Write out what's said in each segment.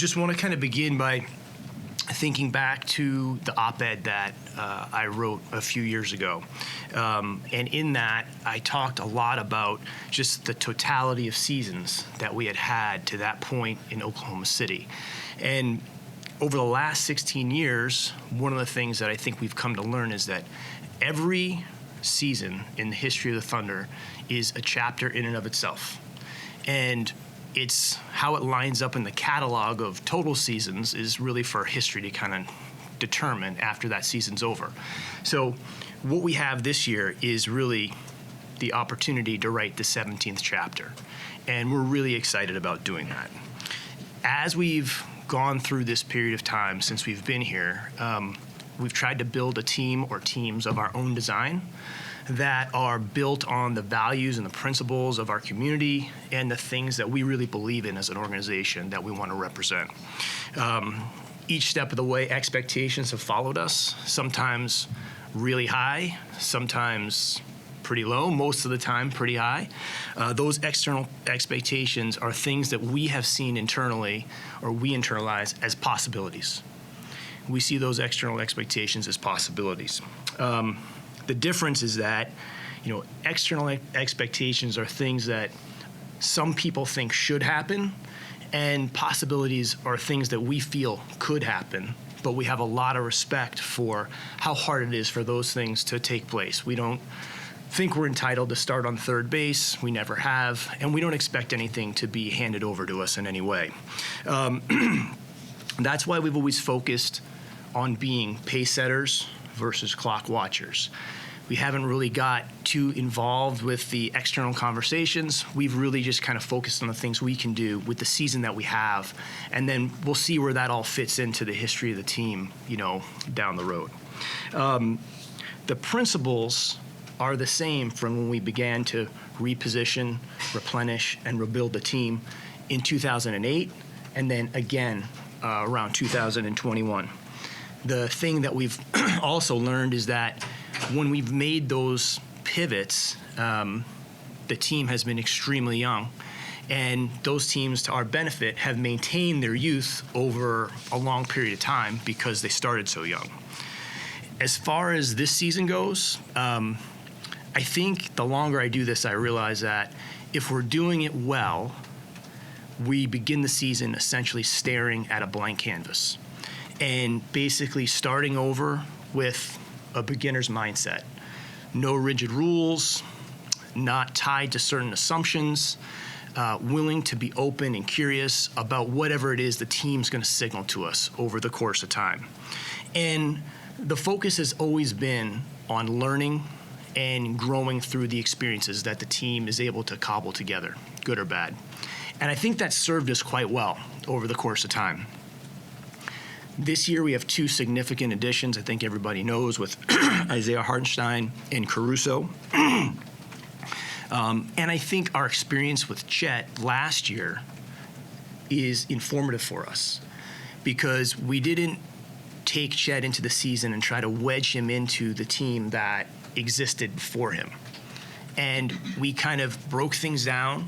just want to kind of begin by thinking back to the op-ed that I wrote a few years ago. And in that, I talked a lot about just the totality of seasons that we had had to that point in Oklahoma City. And over the last 16 years, one of the things that I think we've come to learn is that every season in the history of the Thunder is a chapter in and of itself. And it's how it lines up in the catalog of total seasons is really for history to kind of determine after that season's over. So what we have this year is really the opportunity to write the 17th chapter. And we're really excited about doing that. As we've gone through this period of time since we've been here, we've tried to build a team or teams of our own design that are built on the values and the principles of our community and the things that we really believe in as an organization that we want to represent. Each step of the way, expectations have followed us, sometimes really high, sometimes pretty low, most of the time pretty high. Those external expectations are things that we have seen internally or we internalize as possibilities. We see those external expectations as possibilities. The difference is that, external expectations are things that some people think should happen, and possibilities are things that we feel could happen, but we have a lot of respect for how hard it is for those things to take place. We don't think we're entitled to start on third base. We never have, and we don't expect anything to be handed over to us in any way. That's why we've always focused on being pace setters versus clock watchers. We haven't really got too involved with the external conversations. We've really just kind of focused on the things we can do with the season that we have, and then we'll see where that all fits into the history of the team, down the road. The principles are the same from when we began to reposition, replenish, and rebuild the team in 2008, and then again around 2021. The thing that we've also learned is that when we've made those pivots, the team has been extremely young. And those teams, to our benefit, have maintained their youth over a long period of time because they started so young. As far as this season goes, I think the longer I do this, I realize that if we're doing it well, we begin the season essentially staring at a blank canvas and basically starting over with a beginner's mindset. No rigid rules, not tied to certain assumptions, willing to be open and curious about whatever it is the team's going to signal to us over the course of time. And the focus has always been on learning and growing through the experiences that the team is able to cobble together, good or bad. And I think that's served us quite well over the course of time. This year we have two significant additions, I think everybody knows, with Isaiah Hartenstein and Caruso. And I think our experience with Chet last year is informative for us because we didn't take Chet into the season and try to wedge him into the team that existed before him. And we kind of broke things down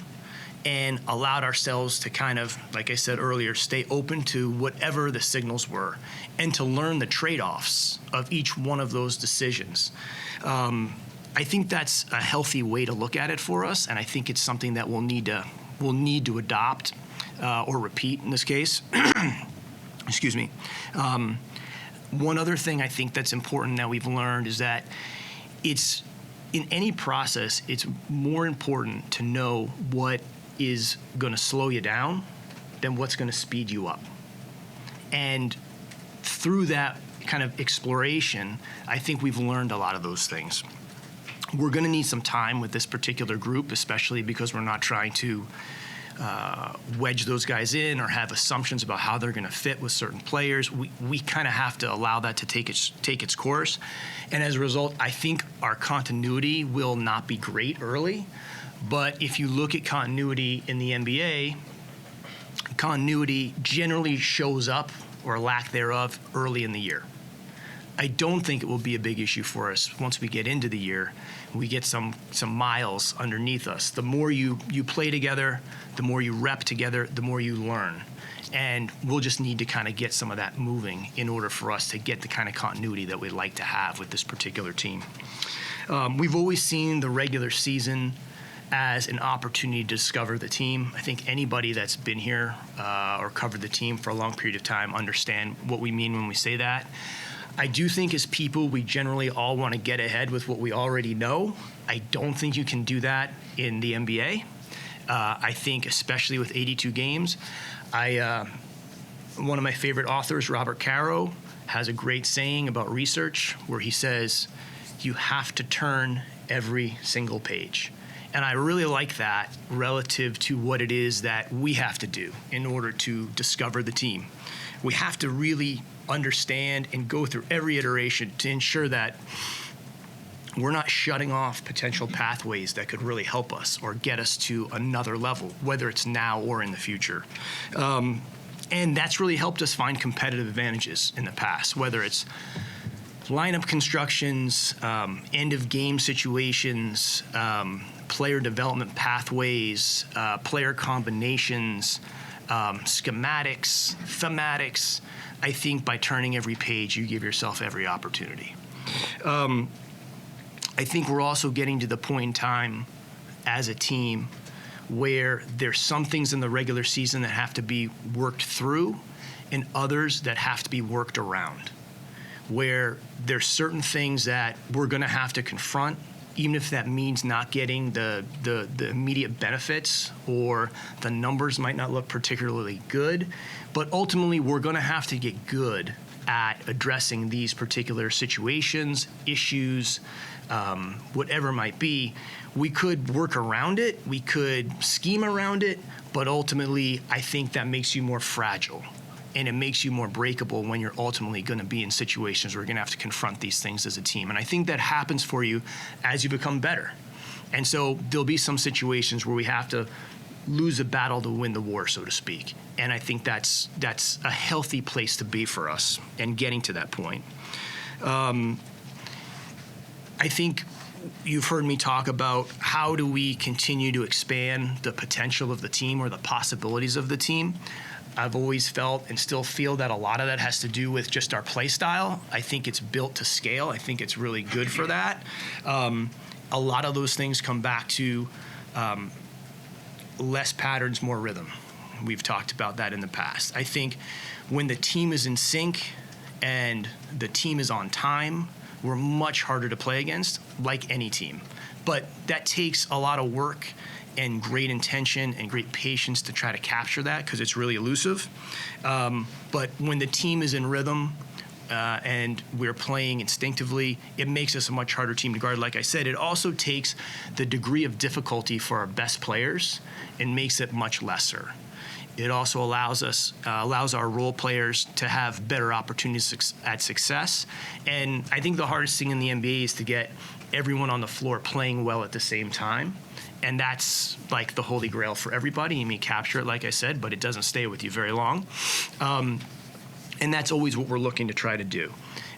and allowed ourselves to kind of, like I said earlier, stay open to whatever the signals were and to learn the trade-offs of each one of those decisions. I think that's a healthy way to look at it for us, and I think it's something that we'll need to adopt or repeat in this case. Excuse me. One other thing I think that's important that we've learned is that it's in any process, it's more important to know what is going to slow you down than what's going to speed you up. And through that kind of exploration, I think we've learned a lot of those things. We're going to need some time with this particular group, especially because we're not trying to wedge those guys in or have assumptions about how they're going to fit with certain players. We kind of have to allow that to take its course. And as a result, I think our continuity will not be great early. But if you look at continuity in the NBA, continuity generally shows up, or lack thereof, early in the year. I don't think it will be a big issue for us once we get into the year. We get some miles underneath us. The more you play together, the more you rep together, the more you learn. And we'll just need to kind of get some of that moving in order for us to get the kind of continuity that we'd like to have with this particular team. We've always seen the regular season as an opportunity to discover the team. I think anybody that's been here or covered the team for a long period of time understand what we mean when we say that. I do think as people, we generally all want to get ahead with what we already know. I don't think you can do that in the NBA. I think especially with 82 games, one of my favorite authors, Robert Caro, has a great saying about research where he says, you have to turn every single page. And I really like that relative to what it is that we have to do in order to discover the team. We have to really understand and go through every iteration to ensure that we're not shutting off potential pathways that could really help us or get us to another level, whether it's now or in the future. And that's really helped us find competitive advantages in the past, whether it's lineup constructions, end of game situations, player development pathways, player combinations, schematics, thematics. I think by turning every page, you give yourself every opportunity. I think we're also getting to the point in time as a team where there's some things in the regular season that have to be worked through and others that have to be worked around, where there's certain things that we're going to have to confront, even if that means not getting the immediate benefits or the numbers might not look particularly good. But ultimately, we're going to have to get good at addressing these particular situations, issues, whatever it might be. We could work around it, we could scheme around it, but ultimately, I think that makes you more fragile. And it makes you more breakable when you're ultimately going to be in situations where you're going to have to confront these things as a team. And I think that happens for you as you become better. And so there'll be some situations where we have to lose a battle to win the war, so to speak. And I think that's a healthy place to be for us and getting to that point. I think you've heard me talk about how do we continue to expand the potential of the team or the possibilities of the team. I've always felt and still feel that a lot of that has to do with just our play style. I think it's built to scale. I think it's really good for that. A lot of those things come back to less patterns, more rhythm. We've talked about that in the past. I think when the team is in sync and the team is on time, we're much harder to play against, like any team. But that takes a lot of work and great intention and great patience to try to capture that because it's really elusive. But when the team is in rhythm and we're playing instinctively, it makes us a much harder team to guard. Like I said, it also takes the degree of difficulty for our best players and makes it much lesser. It also allows our role players to have better opportunities at success. And I think the hardest thing in the NBA is to get everyone on the floor playing well at the same time. And that's like the holy grail for everybody. You may capture it, like I said, but it doesn't stay with you very long. And that's always what we're looking to try to do.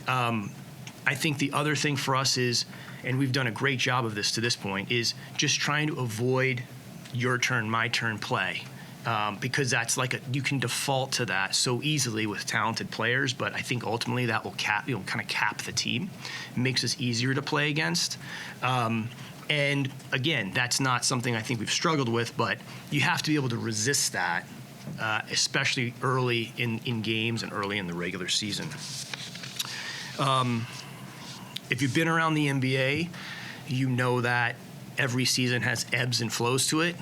I think the other thing for us is, and we've done a great job of this to this point, is just trying to avoid your turn, my turn play. Because that's you can default to that so easily with talented players, but I think ultimately that will kind of cap the team. It makes us easier to play against. And again, that's not something I think we've struggled with, but you have to be able to resist that, especially early in games and early in the regular season. If you've been around the NBA, you know that every season has ebbs and flows to it.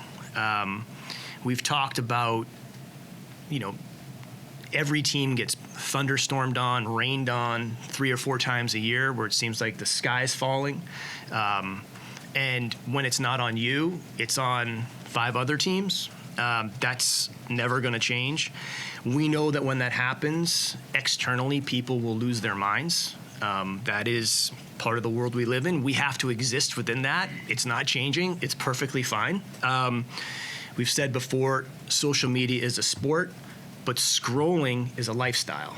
We've talked about, every team gets thunderstormed on, rained on 3 or 4 times a year where it seems like the sky's falling. And when it's not on you, it's on 5 other teams. That's never going to change. We know that when that happens, externally, people will lose their minds. That is part of the world we live in. We have to exist within that. It's not changing. It's perfectly fine. We've said before, social media is a sport, but scrolling is a lifestyle.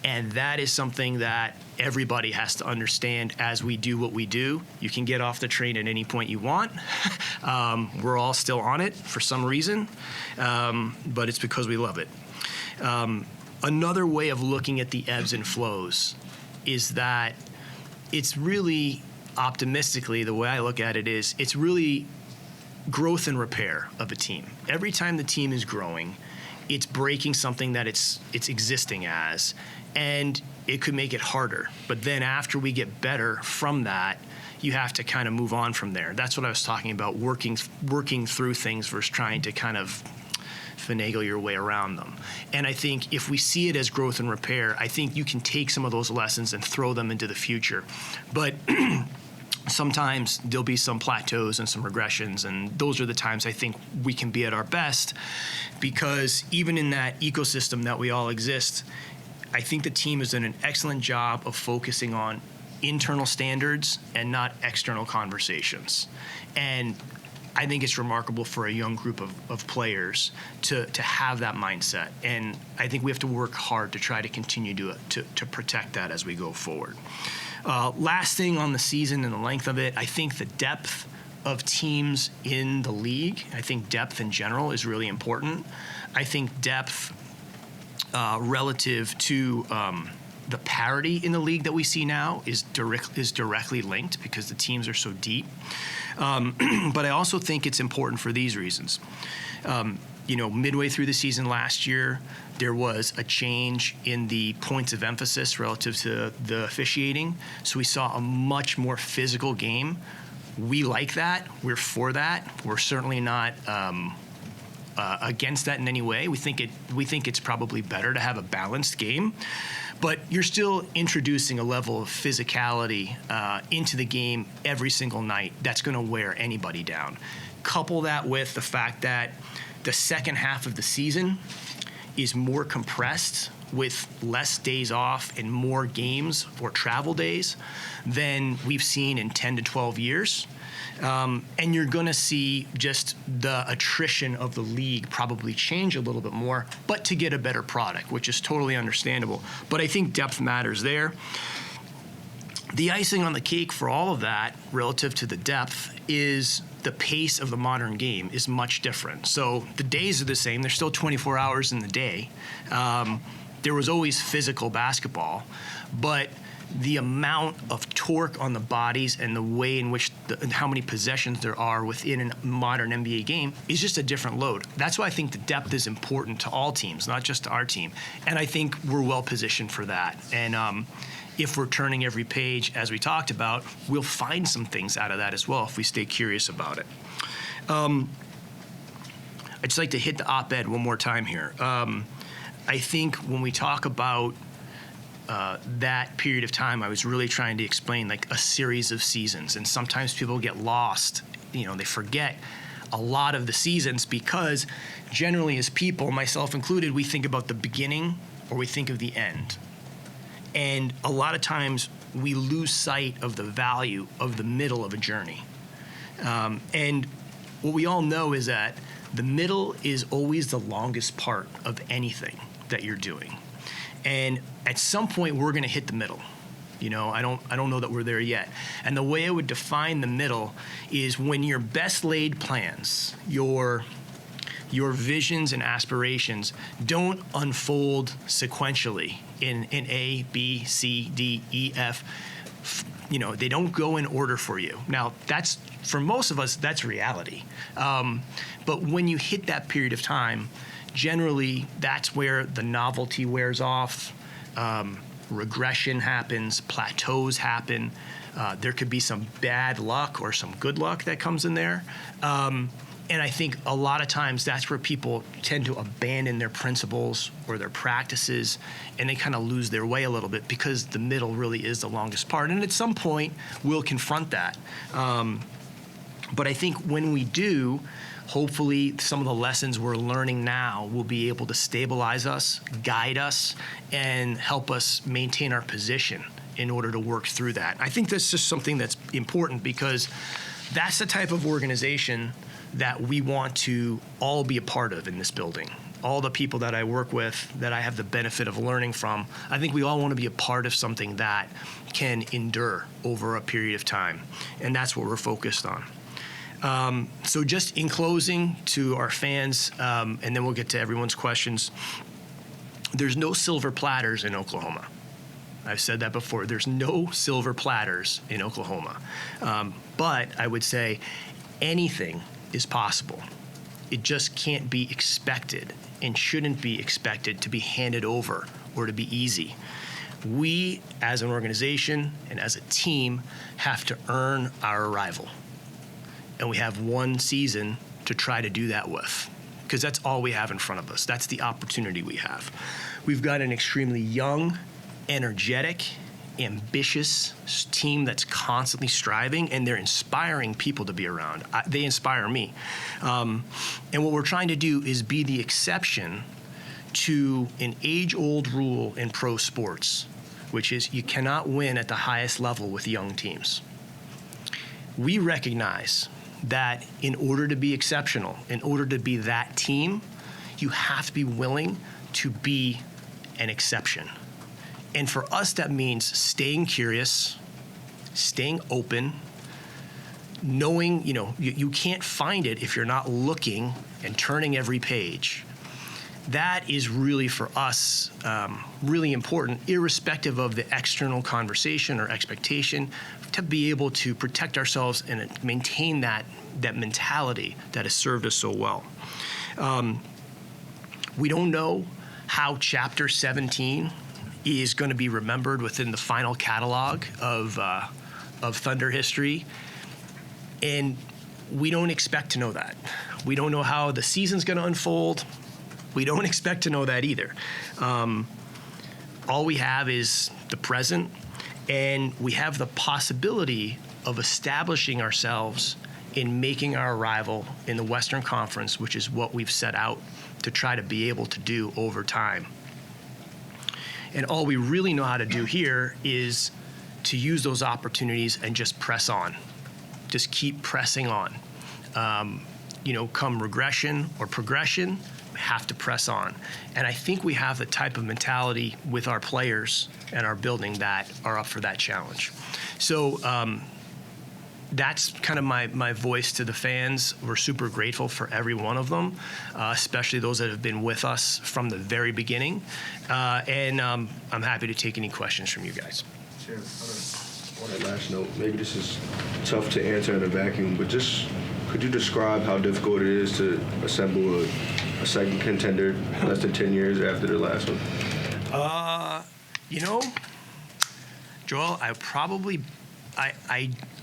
And that is something that everybody has to understand as we do what we do. You can get off the train at any point you want. We're all still on it for some reason, but it's because we love it. Another way of looking at the ebbs and flows is that it's really, optimistically, the way I look at it is, it's really growth and repair of a team. Every time the team is growing, it's breaking something that it's existing as, and it could make it harder. But then after we get better from that, you have to kind of move on from there. That's what I was talking about, working through things versus trying to kind of finagle your way around them. And I think if we see it as growth and repair, I think you can take some of those lessons and throw them into the future. But sometimes there'll be some plateaus and some regressions, and those are the times I think we can be at our best, because even in that ecosystem that we all exist, I think the team has done an excellent job of focusing on internal standards and not external conversations. And I think it's remarkable for a young group of players to have that mindset. And I think we have to work hard to try to continue to protect that as we go forward. Last thing on the season and the length of it, I think the depth of teams in the league, I think depth in general is really important. I think depth relative to the parity in the league that we see now is directly linked because the teams are so deep. But I also think it's important for these reasons. Midway through the season last year, there was a change in the points of emphasis relative to the officiating. So we saw a much more physical game. We like that. We're for that. We're certainly not against that in any way. We think it's probably better to have a balanced game. But you're still introducing a level of physicality into the game every single night that's going to wear anybody down. Couple that with the fact that the second half of the season is more compressed with less days off and more games or travel days than we've seen in 10 to 12 years. And you're going to see just the attrition of the league probably change a little bit more, but to get a better product, which is totally understandable. But I think depth matters there. The icing on the cake for all of that, relative to the depth, is the pace of the modern game is much different. So the days are the same. There's still 24 hours in the day. There was always physical basketball, but the amount of torque on the bodies and the way in which how many possessions there are within a modern NBA game is just a different load. That's why I think the depth is important to all teams, not just to our team. And I think we're well positioned for that. And if we're turning every page, as we talked about, we'll find some things out of that as well if we stay curious about it. I'd just like to hit the op-ed one more time here. I think when we talk about that period of time, I was really trying to explain like a series of seasons. And sometimes people get lost, they forget a lot of the seasons because generally as people, myself included, we think about the beginning or we think of the end. And a lot of times we lose sight of the value of the middle of a journey. And what we all know is that the middle is always the longest part of anything that you're doing. And at some point, we're going to hit the middle. I don't know that we're there yet. And the way I would define the middle is when your best laid plans, your visions and aspirations don't unfold sequentially in A, B, C, D, E, F. They don't go in order for you. Now, that's, for most of us, that's reality. But when you hit that period of time, generally, that's where the novelty wears off, regression happens, plateaus happen. There could be some bad luck or some good luck that comes in there. And I think a lot of times that's where people tend to abandon their principles or their practices, and they kind of lose their way a little bit because the middle really is the longest part. And at some point, we'll confront that. But I think when we do, hopefully some of the lessons we're learning now will be able to stabilize us, guide us, and help us maintain our position in order to work through that. I think that's just something that's important because that's the type of organization that we want to all be a part of in this building. all the people that I work with that I have the benefit of learning from, I think we all want to be a part of something that can endure over a period of time. And that's what we're focused on. So just in closing to our fans, and then we'll get to everyone's questions, there's no silver platters in Oklahoma. I've said that before. There's no silver platters in Oklahoma. But I would say anything is possible. It just can't be expected and shouldn't be expected to be handed over or to be easy. We, as an organization and as a team, have to earn our arrival. And we have one season to try to do that with, because that's all we have in front of us. That's the opportunity we have. We've got an extremely young, energetic, ambitious team that's constantly striving, and they're inspiring people to be around. They inspire me. And what we're trying to do is be the exception to an age-old rule in pro sports, which is you cannot win at the highest level with young teams. We recognize that in order to be exceptional, in order to be that team, you have to be willing to be an exception. And for us, that means staying curious, staying open, knowing, you can't find it if you're not looking and turning every page. That is really, for us, really important, irrespective of the external conversation or expectation, to be able to protect ourselves and maintain that mentality that has served us so well. We don't know how Chapter 17 is going to be remembered within the final catalog of Thunder history, and we don't expect to know that. We don't know how the season's going to unfold. We don't expect to know that either. All we have is the present, and we have the possibility of establishing ourselves in making our arrival in the Western Conference, which is what we've set out to try to be able to do over time. And all we really know how to do here is to use those opportunities and just press on. Just keep pressing on. Come regression or progression, we have to press on. And I think we have the type of mentality with our players and our building that are up for that challenge. So that's kind of my voice to the fans. We're super grateful for every one of them, especially those that have been with us from the very beginning. And I'm happy to take any questions from you guys. Chair, on that last note, maybe this is tough to answer in a vacuum, but just could you describe how difficult it is to assemble a second contender less than 10 years after the last one? Joel,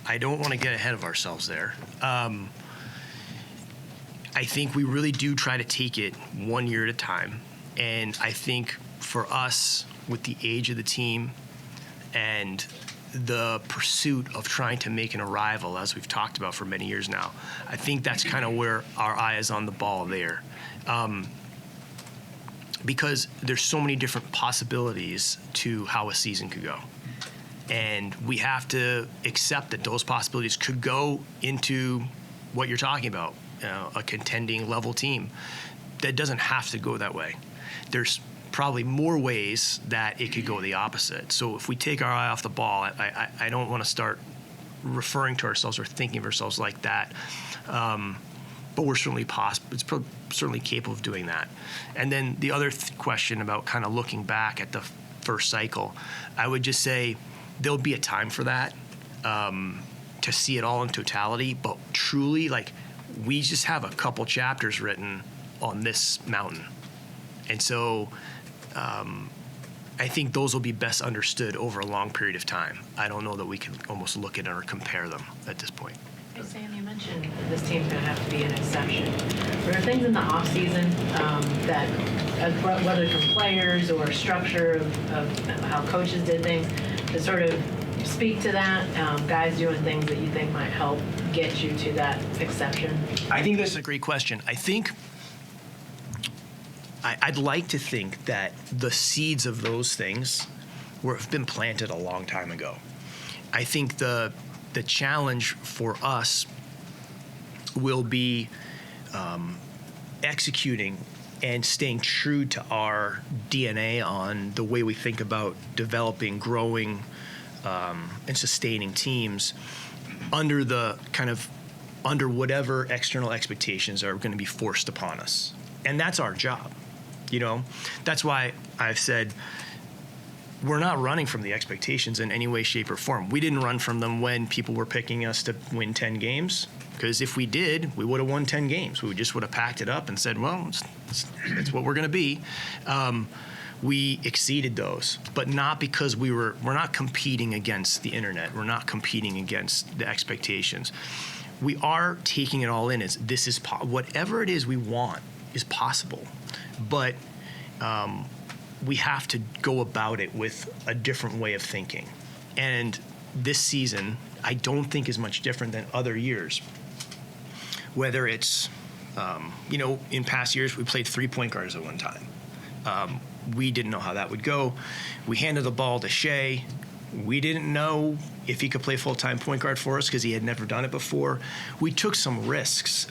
I don't want to get ahead of ourselves there. I think we really do try to take it 1 year at a time. And I think for us, with the age of the team and the pursuit of trying to make an arrival, as we've talked about for many years now, I think that's kind of where our eye is on the ball there. Because there's so many different possibilities to how a season could go. And we have to accept that those possibilities could go into what you're talking about, a contending level team. That doesn't have to go that way. There's probably more ways that it could go the opposite. So if we take our eye off the ball, I don't want to start referring to ourselves or thinking of ourselves like that. But we're certainly certainly capable of doing that. And then the other question about kind of looking back at the first cycle, I would just say, there'll be a time for that, to see it all in totality, but truly, we just have a couple chapters written on this mountain. And so I think those will be best understood over a long period of time. I don't know that we can almost look at it or compare them at this point. Hey, Sam, you mentioned this team's going to have to be an exception. Were there things in the offseason that, whether from players or structure of how coaches did things, to sort of speak to that, guys doing things that you think might help get you to that exception? I think that's a great question. I think I'd like to think that the seeds of those things have been planted a long time ago. I think the challenge for us will be executing and staying true to our DNA on the way we think about developing, growing, and sustaining teams under whatever external expectations are going to be forced upon us. And that's our job. That's why I've said we're not running from the expectations in any way, shape, or form. We didn't run from them when people were picking us to win 10 games, because if we did, we would have won 10 games. We just would have packed it up and said, well, it's what we're going to be. We exceeded those, but not because we're not competing against the internet. We're not competing against the expectations. We are taking it all in as this is whatever it is we want is possible, but we have to go about it with a different way of thinking. And this season, I don't think is much different than other years. Whether it's, in past years, we played 3 point guards at one time. We didn't know how that would go. We handed the ball to Shea. We didn't know if he could play full-time point guard for us because he had never done it before. We took some risks.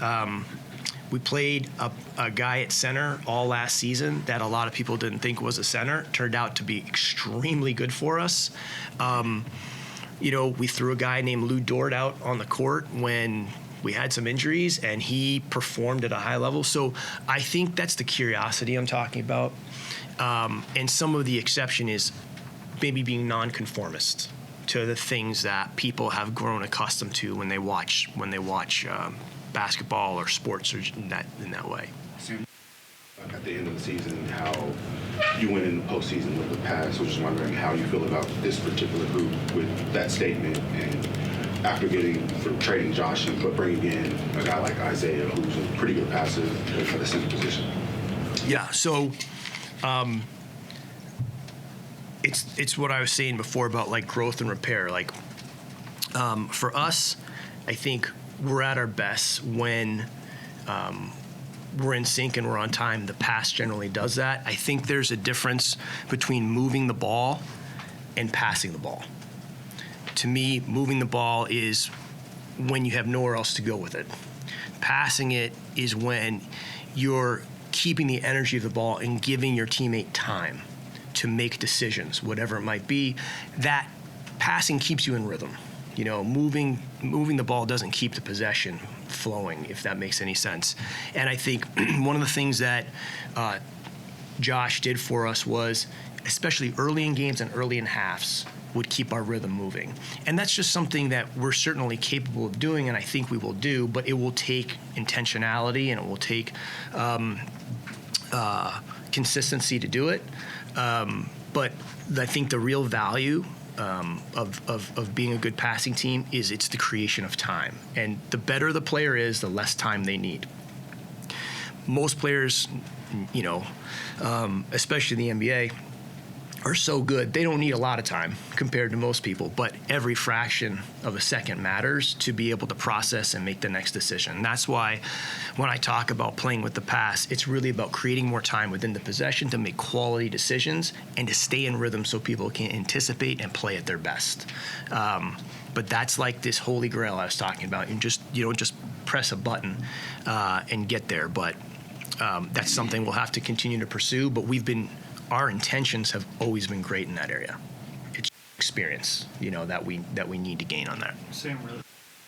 We played a guy at center all last season that a lot of people didn't think was a center. Turned out to be extremely good for us. We threw a guy named Lou Dort out on the court when we had some injuries, and he performed at a high level. So I think that's the curiosity I'm talking about. And some of the exception is maybe being nonconformist to the things that people have grown accustomed to when they watch basketball or sports or in that way. At the end of the season, how you went in the postseason with the Pass. I was just wondering how you feel about this particular group with that statement, and after trading Josh and bringing in a guy like Isaiah, who's a pretty good passer for the center position. Yeah. So. It's what I was saying before about like growth and repair. Like for us, I think we're at our best when we're in sync and we're on time. The pass generally does that. I think there's a difference between moving the ball and passing the ball. To me, moving the ball is when you have nowhere else to go with it. Passing it is when you're keeping the energy of the ball and giving your teammate time to make decisions, whatever it might be. That passing keeps you in rhythm. Moving the ball doesn't keep the possession flowing, if that makes any sense. And I think one of the things that Josh did for us was, especially early in games and early in halves, would keep our rhythm moving. And that's just something that we're certainly capable of doing, and I think we will do, but it will take intentionality and it will take consistency to do it. But I think the real value of being a good passing team is it's the creation of time. And the better the player is, the less time they need. Most players, especially in the NBA, are so good, they don't need a lot of time compared to most people, but every fraction of a second matters to be able to process and make the next decision. That's why when I talk about playing with the pass, it's really about creating more time within the possession to make quality decisions and to stay in rhythm so people can anticipate and play at their best. But that's like this holy grail I was talking about. You don't just press a button and get there, but that's something we'll have to continue to pursue, but our intentions have always been great in that area. It's experience, that we need to gain on that. Same really.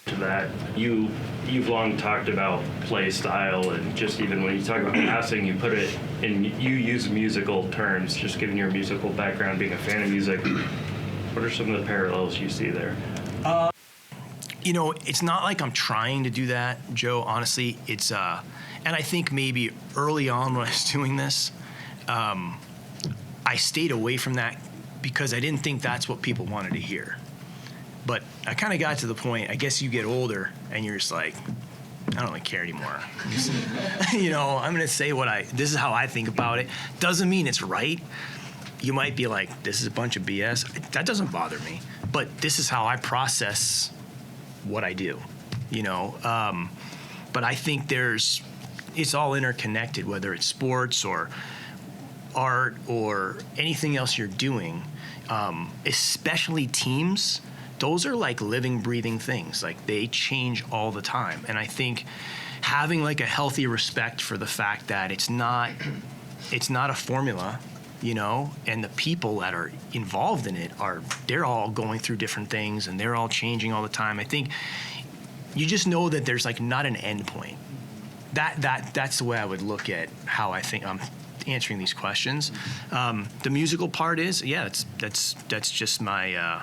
To that, you've long talked about play style, and just even when you talk about passing, you put it in. You use musical terms, just given your musical background, being a fan of music. What are some of the parallels you see there? It's not like I'm trying to do that, Joe. Honestly, it's and I think maybe early on when I was doing this. I stayed away from that because I didn't think that's what people wanted to hear. But I kind of got to the point, I guess you get older and you're just like, I don't really care anymore. I'm going to say this is how I think about it. Doesn't mean it's right. You might be like, this is a bunch of BS. That doesn't bother me. But this is how I process what I do, But I think it's all interconnected, whether it's sports or art or anything else you're doing, especially teams. Those are like living, breathing things. Like they change all the time. And I think having like a healthy respect for the fact that it's not a formula, and the people that are involved in it they're all going through different things and they're all changing all the time. I think you just know that there's like not an end point. That's the way I would look at how I think I'm answering these questions. The musical part is, that's just my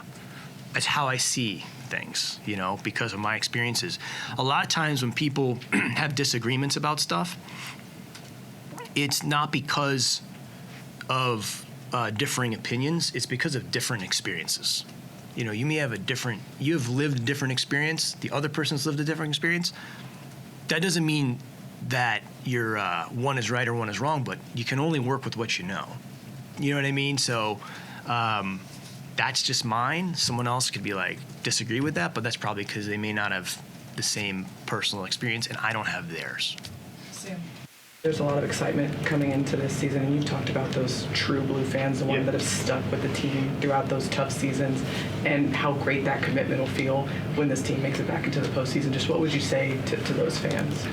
that's how I see things, because of my experiences. A lot of times when people have disagreements about stuff, it's not because of differing opinions, it's because of different experiences. You may have you've lived a different experience, the other person's lived a different experience. That doesn't mean that you're one is right or one is wrong, but you can only work with what you know. You know what I mean? So that's just mine. Someone else could be like, disagree with that, but that's probably because they may not have the same personal experience and I don't have theirs. There's a lot of excitement coming into this season, and you've talked about those true blue fans, the ones that have stuck with the team throughout those tough seasons, and how great that commitment will feel when this team makes it back into the postseason. Just what would you say to those fans?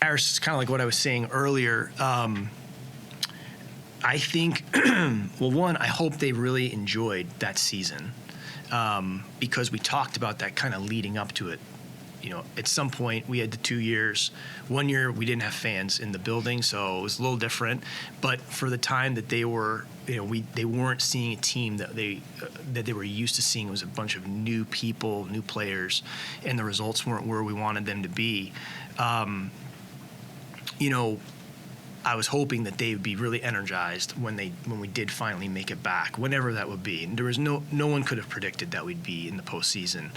Harris, is kind of like what I was saying earlier. I think, well, one, I hope they really enjoyed that season because we talked about that kind of leading up to it. At some point we had the 2 years. 1 year we didn't have fans in the building, so it was a little different. But for the time that they were, they weren't seeing a team that they were used to seeing. It was a bunch of new people, new players, and the results weren't where we wanted them to be. I was hoping that they would be really energized when we did finally make it back, whenever that would be. And there was no one could have predicted that we'd be in the postseason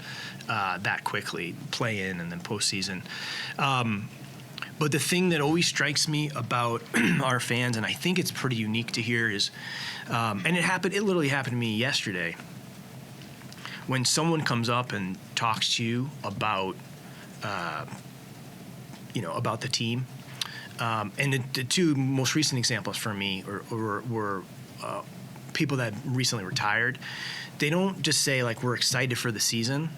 that quickly, play in and then postseason. But the thing that always strikes me about our fans, and I think it's pretty unique to hear, is, and it literally happened to me yesterday, when someone comes up and talks to you about, about the team. And the two most recent examples for me were people that recently retired. They don't just say, like, we're excited for the season.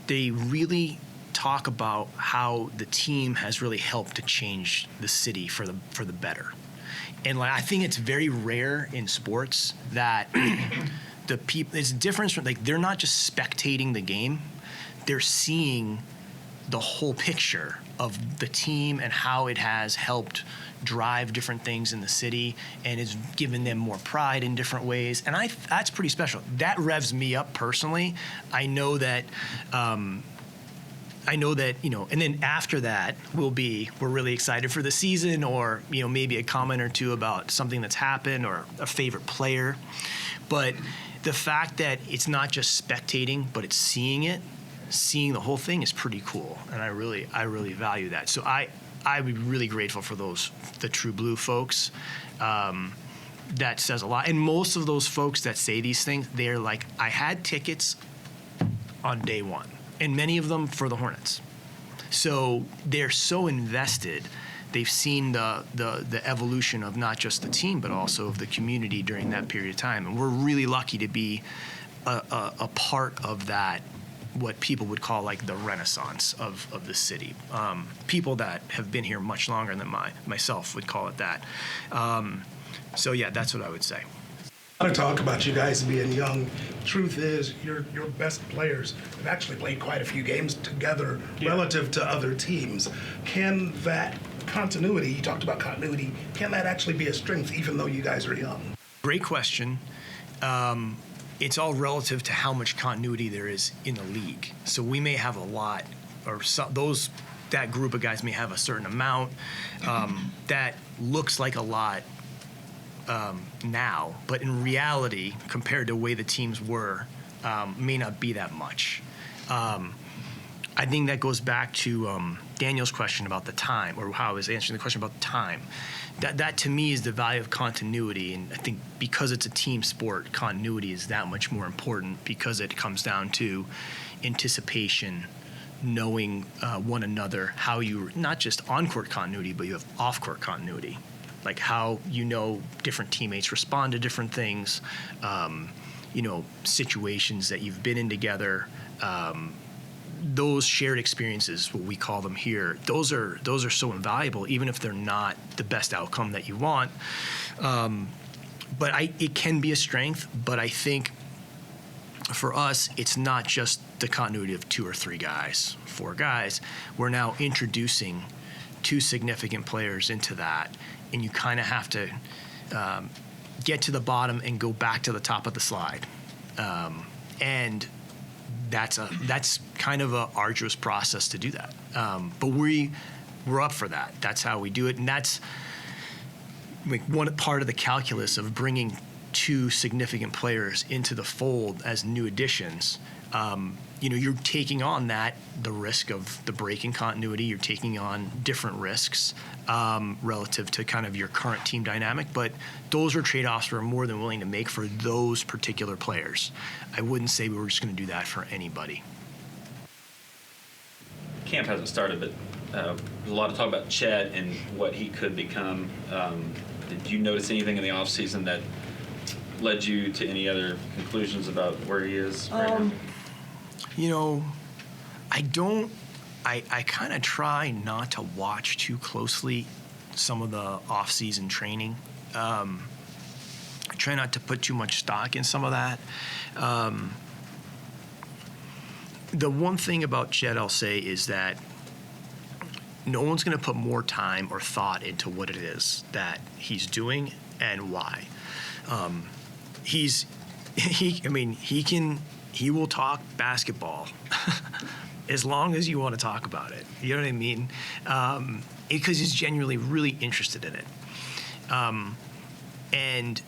They really talk about how the team has really helped to change the city for the better. And like, I think it's very rare in sports that the people, it's different from, like, they're not just spectating the game. They're seeing the whole picture of the team and how it has helped drive different things in the city and it's given them more pride in different ways. And that's pretty special. That revs me up personally. I know that, and then after that we're really excited for the season, or, maybe a comment or two about something that's happened or a favorite player. But the fact that it's not just spectating, but it's seeing the whole thing is pretty cool, and I really value that. So I would be really grateful for the true blue folks. That says a lot. And most of those folks that say these things, they're like, I had tickets on day one, and many of them for the Hornets. So they're so invested. They've seen the evolution of not just the team, but also of the community during that period of time, and we're really lucky to be a part of that. What people would call like the renaissance of the city. People that have been here much longer than myself would call it that. So yeah, that's what I would say. I want to talk about you guys being young. Truth is, your best players have actually played quite a few games together relative to other teams. Can that continuity, you talked about continuity, can that actually be a strength even though you guys are young? Great question. It's all relative to how much continuity there is in the league. So we may have a lot, or that group of guys may have a certain amount that looks like a lot now, but in reality, compared to the way the teams were, may not be that much. I think that goes back to Daniel's question about the time, or how I was answering the question about the time. That to me is the value of continuity, and I think because it's a team sport, continuity is that much more important because it comes down to anticipation, knowing one another, how you, not just on-court continuity, but you have off-court continuity, like how different teammates respond to different things, situations that you've been in together, those shared experiences, what we call them here, those are so invaluable, even if they're not the best outcome that you want. But it can be a strength, but I think for us, it's not just the continuity of 2 or 3 guys, 4 guys. We're now introducing 2 significant players into that, and you kind of have to get to the bottom and go back to the top of the slide. And that's kind of a arduous process to do that. But we're up for that. That's how we do it, and that's like one part of the calculus of bringing 2 significant players into the fold as new additions. You're taking on the risk of the break in continuity. You're taking on different risks relative to kind of your current team dynamic, but those are trade-offs we're more than willing to make for those particular players. I wouldn't say we were just going to do that for anybody. Camp hasn't started, but there's a lot of talk about Chet and what he could become. Did you notice anything in the offseason that led you to any other conclusions about where he is right now? I kind of try not to watch too closely some of the off-season training. I try not to put too much stock in some of that. The one thing about Chet I'll say is that no one's going to put more time or thought into what it is that he's doing and why. He will talk basketball as long as you want to talk about it. You know what I mean? Because he's genuinely really interested in it. And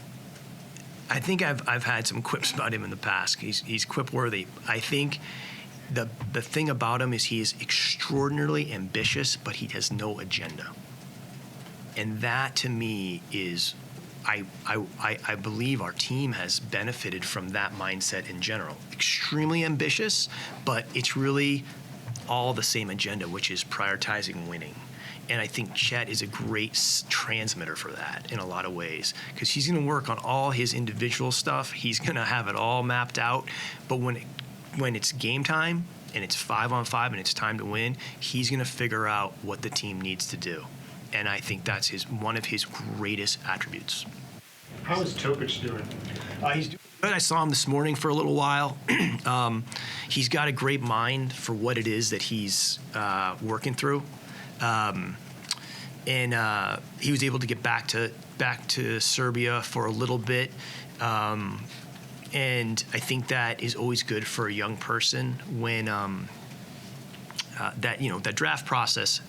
I think I've had some quips about him in the past. He's quip worthy. I think the thing about him is he is extraordinarily ambitious, but he has no agenda. And that to me is, I believe our team has benefited from that mindset in general. Extremely ambitious, but it's really all the same agenda, which is prioritizing winning. And I think Chet is a great transmitter for that in a lot of ways, because he's going to work on all his individual stuff. He's going to have it all mapped out. But when it's game time and it's 5-on-5 and it's time to win, he's going to figure out what the team needs to do. And I think that's one of his greatest attributes. How is Topic doing? He's doing good. I saw him this morning for a little while. He's got a great mind for what it is that he's working through. And he was able to get back to Serbia for a little bit. And I think that is always good for a young person when that draft process,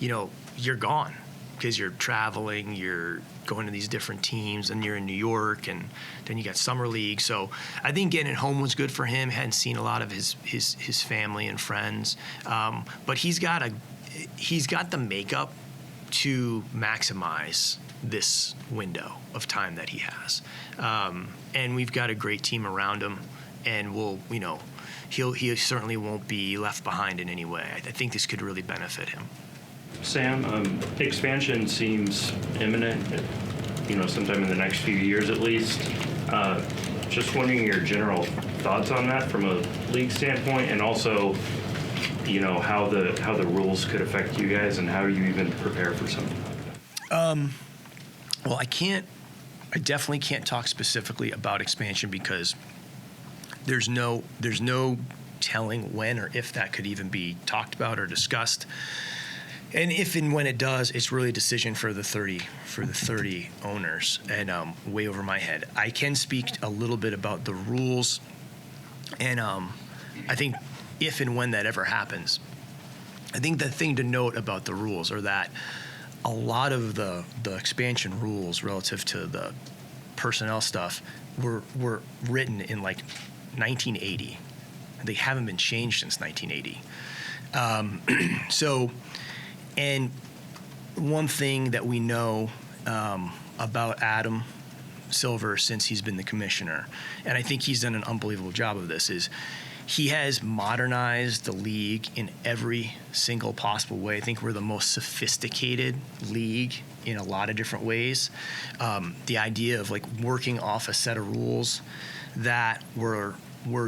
you're gone because you're traveling, you're going to these different teams, and you're in New York, and then you got summer league. So I think getting home was good for him. Hadn't seen a lot of his family and friends, but he's got the makeup to maximize this window of time that he has, and we've got a great team around him, and he certainly won't be left behind in any way. I think this could really benefit him. Sam, expansion seems imminent, sometime in the next few years at least. Just wondering your general thoughts on that from a league standpoint, and also, how the rules could affect you guys, and how you even prepare for something like that. Well, I definitely can't talk specifically about expansion because there's no telling when or if that could even be talked about or discussed. And if and when it does, it's really a decision for the 30 owners, and way over my head. I can speak a little bit about the rules, and I think if and when that ever happens, I think the thing to note about the rules are that a lot of the expansion rules relative to the personnel stuff were written in like 1980. They haven't been changed since 1980. And one thing that we know about Adam Silver since he's been the commissioner, and I think he's done an unbelievable job of this, is he has modernized the league in every single possible way. I think we're the most sophisticated league in a lot of different ways. The idea of working off a set of rules that were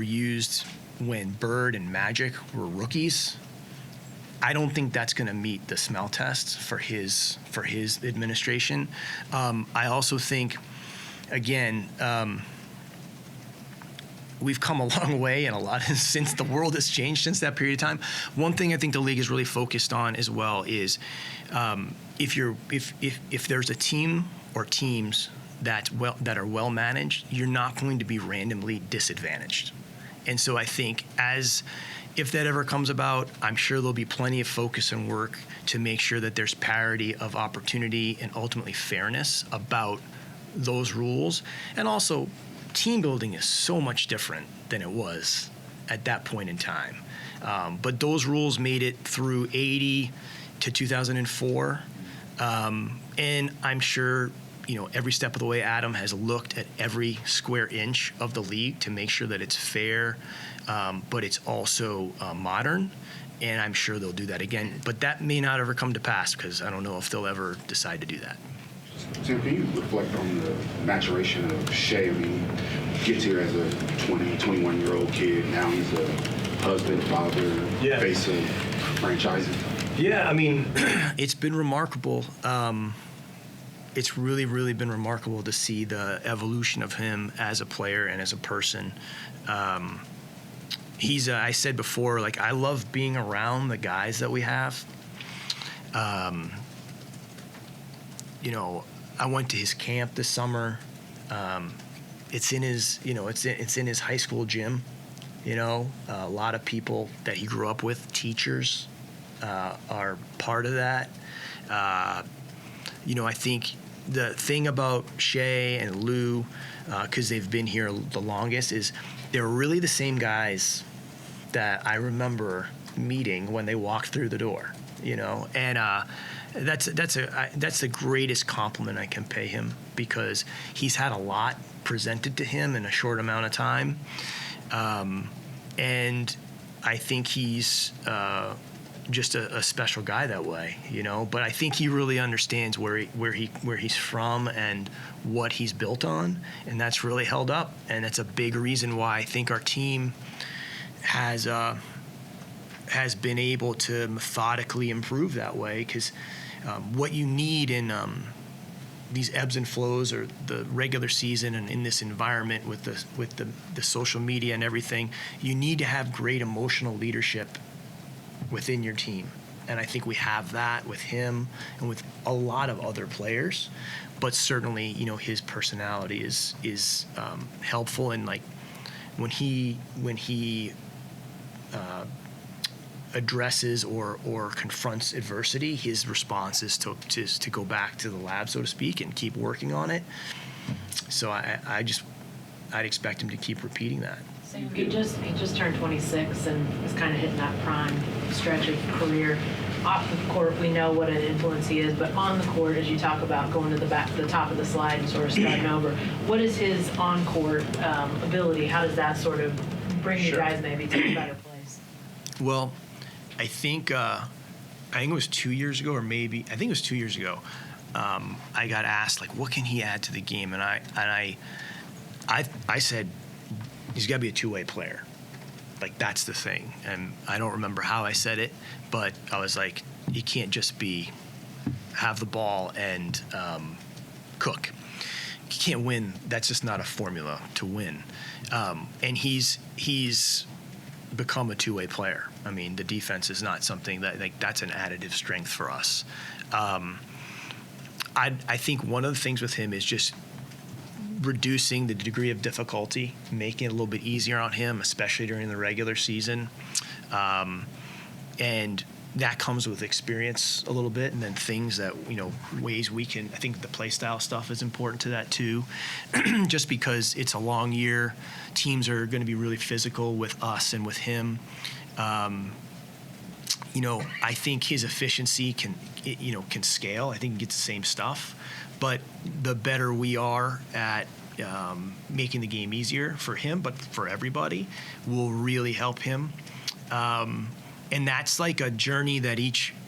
used when Bird and Magic were rookies, I don't think that's going to meet the smell test for his administration. I also think, again, we've come a long way and a lot since the world has changed since that period of time. One thing I think the league is really focused on as well is if there's a team or teams that are well managed, you're not going to be randomly disadvantaged. And so I think if that ever comes about, I'm sure there'll be plenty of focus and work to make sure that there's parity of opportunity and ultimately fairness about those rules. And also, team building is so much different than it was at that point in time. But those rules made it through 80 to 2004. And I'm sure, every step of the way, Adam has looked at every square inch of the league to make sure that it's fair, but it's also modern. And I'm sure they'll do that again. But that may not ever come to pass because I don't know if they'll ever decide to do that. Tim, can you reflect on the maturation of Shea? I mean, he gets here as a 20, 21-year-old kid. Now he's a husband, father, face of franchises. Yeah, I mean, it's been remarkable. It's really, really been remarkable to see the evolution of him as a player and as a person. I said before, I love being around the guys that we have. I went to his camp this summer. It's in his, it's in his high school gym. A lot of people that he grew up with, teachers, are part of that. I think the thing about Shea and Lou, because they've been here the longest, is they're really the same guys that I remember meeting when they walked through the door. And that's the greatest compliment I can pay him, because he's had a lot presented to him in a short amount of time, and I think he's just a special guy that way, But I think he really understands where he's from and what he's built on, and that's really held up. And that's a big reason why I think our team has been able to methodically improve that way, because what you need in these ebbs and flows or the regular season and in this environment with the social media and everything, you need to have great emotional leadership within your team. And I think we have that with him and with a lot of other players, but certainly, his personality is helpful. And when he addresses or confronts adversity, his response is to go back to the lab, so to speak, and keep working on it. So I'd expect him to keep repeating that. Sam, he just turned 26 and was kind of hitting that prime stretch of career. Off the court, we know what an influence he is, but on the court, as you talk about going to the top of the slide and sort of starting over, what is his on-court ability? How does that sort of bring you guys maybe to a better place? Well, I think it was 2 years ago, I think it was 2 years ago. I got asked what can he add to the game, and I said he's got to be a two-way player. That's the thing. And I don't remember how I said it, but I was like, he can't just have the ball and cook. He can't win. That's just not a formula to win. And he's become a two-way player. I mean, the defense is not something that's an additive strength for us. I think one of the things with him is just reducing the degree of difficulty, making it a little bit easier on him, especially during the regular season. And that comes with experience a little bit, and then things that, ways we can, I think the play style stuff is important to that too. Just because it's a long year, teams are going to be really physical with us and with him. I think his efficiency can scale. I think he gets the same stuff. But the better we are at making the game easier for him, but for everybody, will really help him. And that's a journey that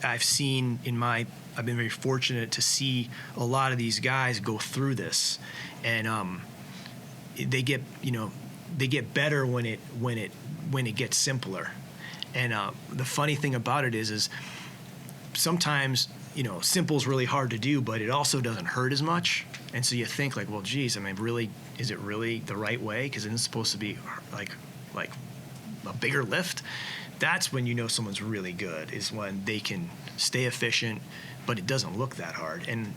I've seen I've been very fortunate to see a lot of these guys go through this, and they get better when it when it gets simpler. And the funny thing about it is sometimes, simple is really hard to do, but it also doesn't hurt as much. And so you think like, well, geez, is it really the right way? Because it's supposed to be like a bigger lift. That's when someone's really good, is when they can stay efficient, but it doesn't look that hard. And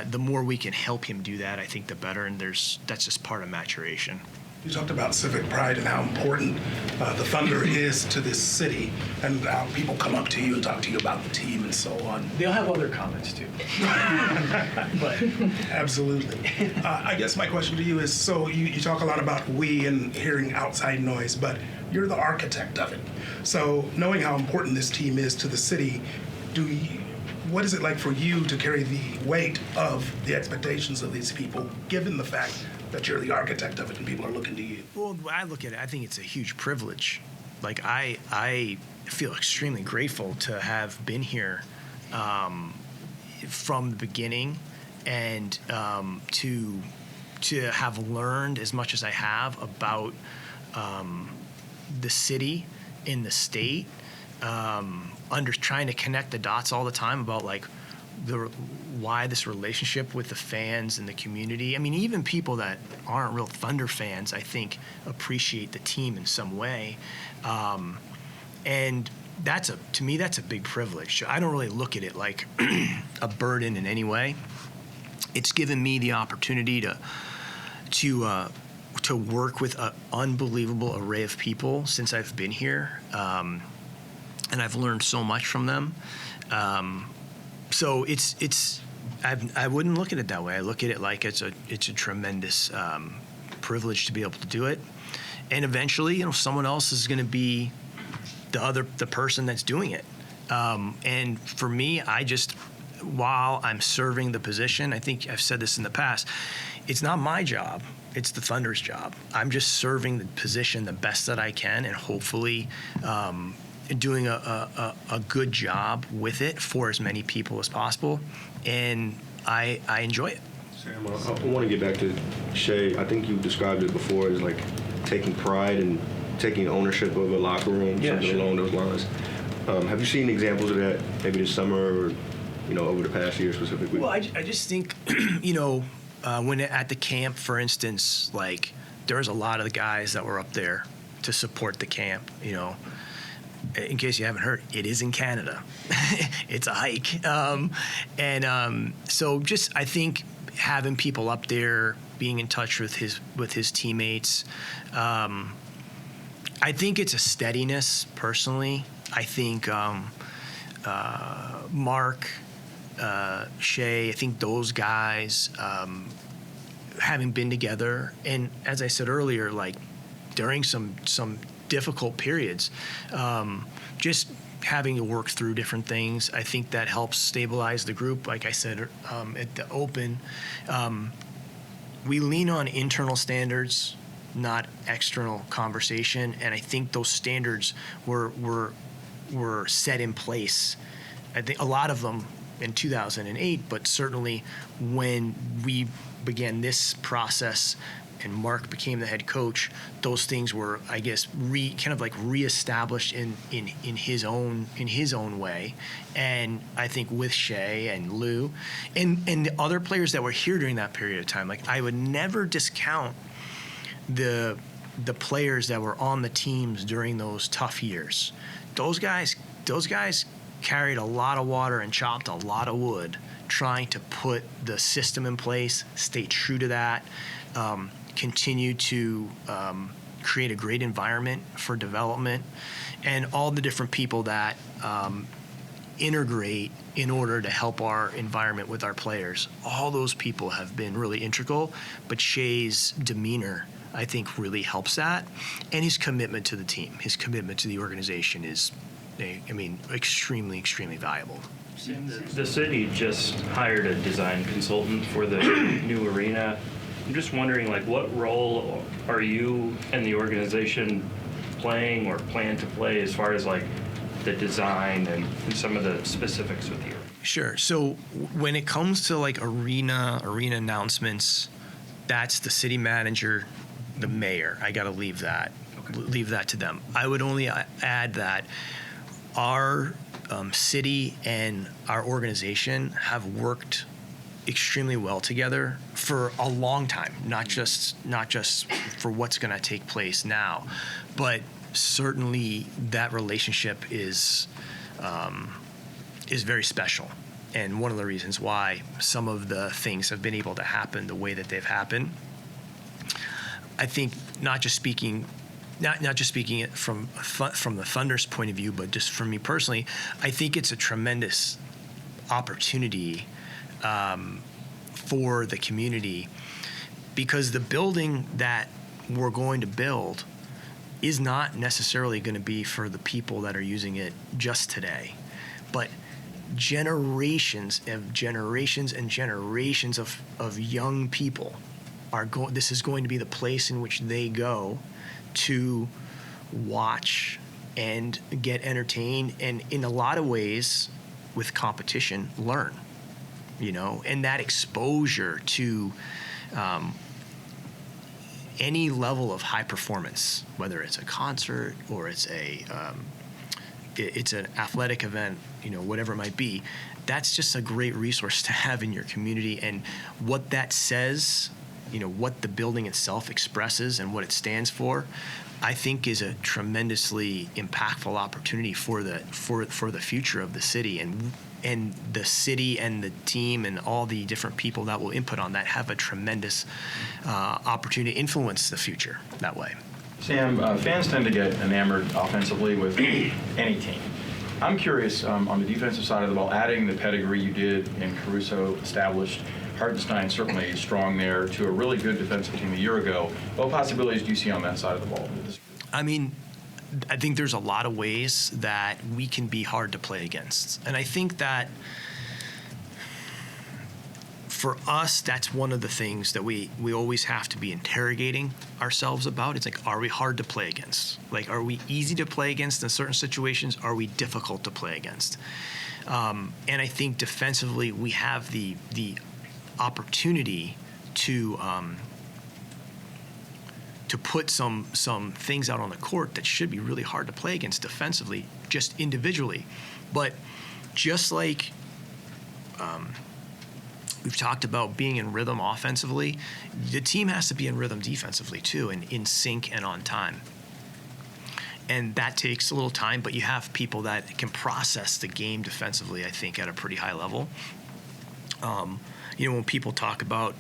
the more we can help him do that, I think the better. And that's just part of maturation. You talked about civic pride and how important the Thunder is to this city, and how people come up to you and talk to you about the team and so on. They'll have other comments too. But Absolutely. I guess my question to you is, so you talk a lot about we and hearing outside noise, but you're the architect of it. So knowing how important this team is to the city, what is it like for you to carry the weight of the expectations of these people, given the fact that you're the architect of it and people are looking to you? Well, when I look at it, I think it's a huge privilege. Like I feel extremely grateful to have been here from the beginning, and to have learned as much as I have about the city in the state, trying to connect the dots all the time about like why this relationship with the fans and the community. I mean, even people that aren't real Thunder fans, I think, appreciate the team in some way. And to me, that's a big privilege. I don't really look at it like a burden in any way. It's given me the opportunity to work with an unbelievable array of people since I've been here. And I've learned so much from them. So I wouldn't look at it that way. I look at it like it's a tremendous privilege to be able to do it. And eventually, someone else is going to be the person that's doing it. And for me, while I'm serving the position, I think I've said this in the past, it's not my job. It's the Thunder's job. I'm just serving the position the best that I can, and hopefully doing a good job with it for as many people as possible. And I enjoy it. Sam, I want to get back to Shea. I think you described it before as like taking pride and taking ownership of a locker room, something along those lines. Have you seen examples of that maybe this summer or over the past year specifically? Well, I just think, when at the camp, for instance, like there's a lot of the guys that were up there to support the camp, In case you haven't heard, it is in Canada. It's a hike. So just, I think, having people up there, being in touch with his teammates, I think it's a steadiness, personally. I think Mark, Shea, I think those guys, having been together, and as I said earlier, like during some difficult periods, just having to work through different things, I think that helps stabilize the group. Like I said at the open, we lean on internal standards, not external conversation, and I think those standards were set in place. I think a lot of them in 2008, but certainly when we began this process and Mark became the head coach, those things were, I guess, reestablished in his own way. And I think with Shea and Lou and the other players that were here during that period of time, like I would never discount the players that were on the teams during those tough years. Those guys carried a lot of water and chopped a lot of wood trying to put the system in place, stay true to that, continue to create a great environment for development, and all the different people that integrate in order to help our environment with our players. All those people have been really integral, but Shea's demeanor, I think, really helps that, and his commitment to the team, his commitment to the organization is, extremely, extremely valuable. The city just hired a design consultant for the new arena. I'm just wondering, what role are you and the organization playing or plan to play as far as, the design and some of the specifics with you? Sure. So when it comes to, arena announcements, that's the city manager, the mayor. I got to leave that. leave that to them. I would only add that our city and our organization have worked extremely well together for a long time, not just for what's going to take place now, but certainly that relationship is very special, and one of the reasons why some of the things have been able to happen the way that they've happened. I think not just speaking it from the Thunder's point of view, but just for me personally, I think it's a tremendous opportunity for the community, because the building that we're going to build is not necessarily going to be for the people that are using it just today, but generations and generations of young people this is going to be the place in which they go to watch and get entertained, and in a lot of ways with competition learn, and that exposure to any level of high performance, whether it's a concert or it's an athletic event, whatever it might be, that's just a great resource to have in your community. And what that says, what the building itself expresses and what it stands for, I think is a tremendously impactful opportunity for the future of the city, and the city and the team and all the different people that will input on that have a tremendous opportunity to influence the future that way. Sam, fans tend to get enamored offensively with any team. I'm curious, on the defensive side of the ball, adding the pedigree you did in Caruso, established Hartenstein certainly strong there, to a really good defensive team a year ago. What possibilities do you see on that side of the ball? I mean, I think there's a lot of ways that we can be hard to play against. And I think that for us, that's one of the things that we always have to be interrogating ourselves about. It's like, are we hard to play against? Like, are we easy to play against in certain situations? Are we difficult to play against? And I think defensively, we have the opportunity to put some things out on the court that should be really hard to play against defensively, just individually. But just like we've talked about being in rhythm offensively, the team has to be in rhythm defensively too, and in sync and on time. And that takes a little time, but you have people that can process the game defensively, I think, at a pretty high level. When people talk about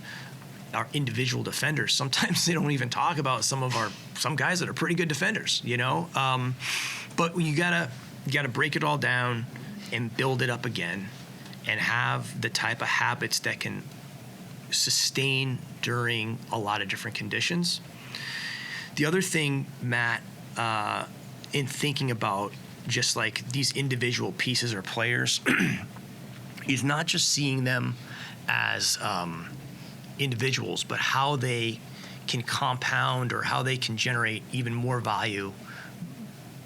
our individual defenders, sometimes they don't even talk about some guys that are pretty good defenders, But you gotta break it all down and build it up again, and have the type of habits that can sustain during a lot of different conditions. The other thing, Matt, in thinking about just like these individual pieces or players, is not just seeing them as individuals, but how they can compound or how they can generate even more value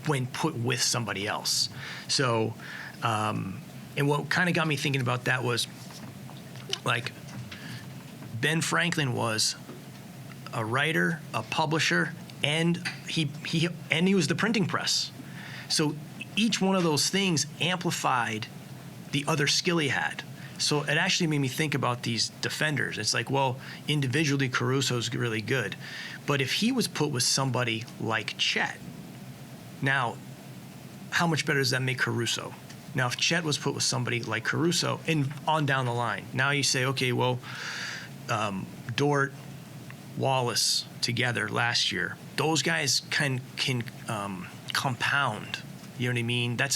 when put with somebody else. So, and what kind of got me thinking about that was, like, Ben Franklin was a writer, a publisher, and he was the printing press. So each one of those things amplified the other skill he had. So it actually made me think about these defenders. It's like, well, individually Caruso's really good, but if he was put with somebody like Chet, now how much better does that make Caruso? Now, if Chet was put with somebody like Caruso and on down the line, now you say, okay, well, Dort, Wallace together last year, those guys can compound. You know what I mean? I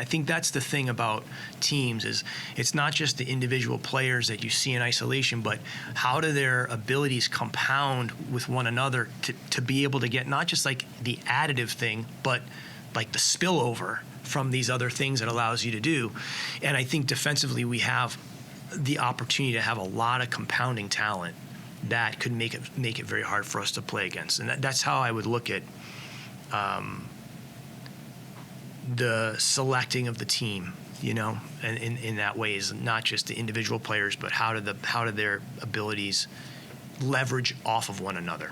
think that's the thing about teams, is it's not just the individual players that you see in isolation, but how do their abilities compound with one another to be able to get not just like the additive thing, but like the spillover from these other things it allows you to do. And I think defensively we have the opportunity to have a lot of compounding talent that could make it very hard for us to play against. And that's how I would look at the selecting of the team, and in that way is not just the individual players, but how do their abilities leverage off of one another.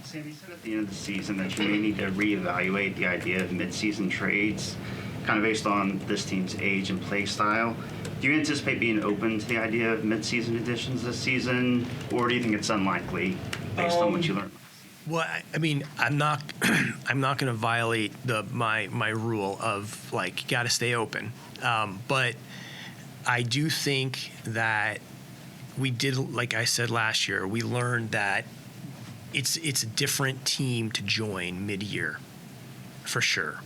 Sam, you said at the end of the season that you may need to reevaluate the idea of mid-season trades, kind of based on this team's age and play style. Do you anticipate being open to the idea of mid-season additions this season, or do you think it's unlikely based on what you learned? Well, I mean, I'm not going to violate my rule of like got to stay open, but I do think that we did, like I said last year, we learned that it's a different team to join mid-year, for sure.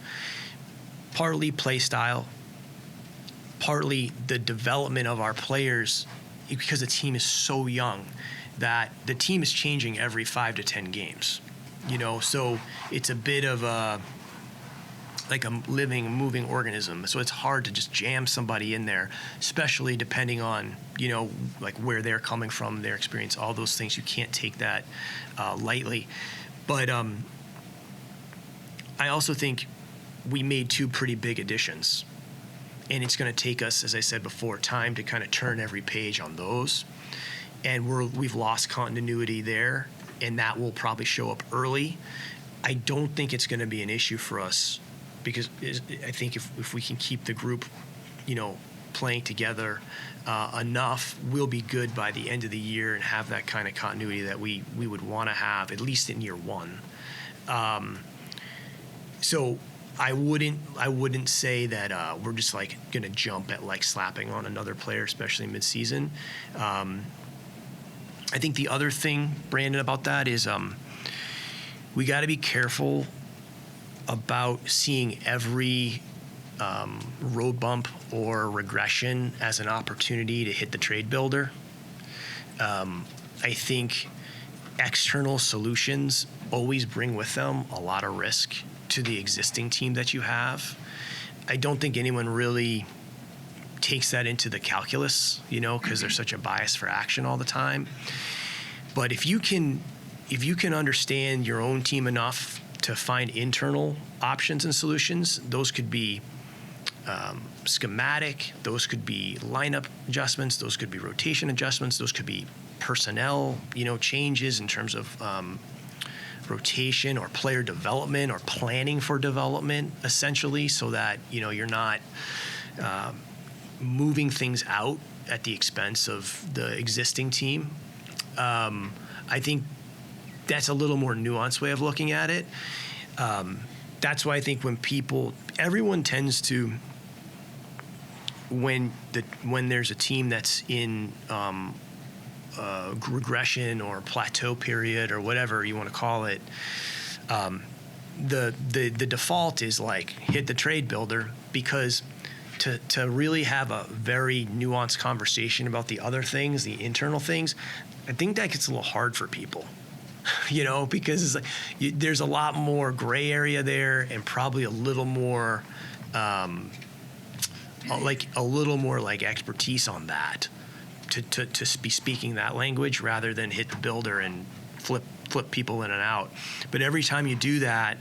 Partly play style, partly the development of our players, because the team is so young that the team is changing every 5 to 10 games, so it's a bit of a living, moving organism. So it's hard to just jam somebody in there, especially depending on, like where they're coming from, their experience, all those things. You can't take that lightly. But I also think we made 2 pretty big additions. And it's going to take us, as I said before, time to kind of turn every page on those. And we've lost continuity there, and that will probably show up early. I don't think it's going to be an issue for us, because I think if we can keep the group, playing together enough, we'll be good by the end of the year and have that kind of continuity that we would want to have, at least in year 1. So I wouldn't say that we're just like going to jump at like slapping on another player, especially mid-season. I think the other thing, Brandon, about that is we got to be careful about seeing every road bump or regression as an opportunity to hit the trade builder. I think external solutions always bring with them a lot of risk to the existing team that you have. I don't think anyone really takes that into the calculus, because there's such a bias for action all the time. But if you can understand your own team enough to find internal options and solutions, those could be schematic, those could be lineup adjustments, those could be rotation adjustments, those could be personnel, changes in terms of rotation or player development or planning for development, essentially, so that you're not moving things out at the expense of the existing team. I think that's a little more nuanced way of looking at it. That's why I think everyone tends to, when there's a team that's in regression or plateau period or whatever you want to call it, the default is like hit the trade builder, because to really have a very nuanced conversation about the other things, the internal things, I think that gets a little hard for people, because it's like there's a lot more gray area there, and probably a little more like expertise on that to be speaking that language, rather than hit the builder and flip people in and out. But every time you do that,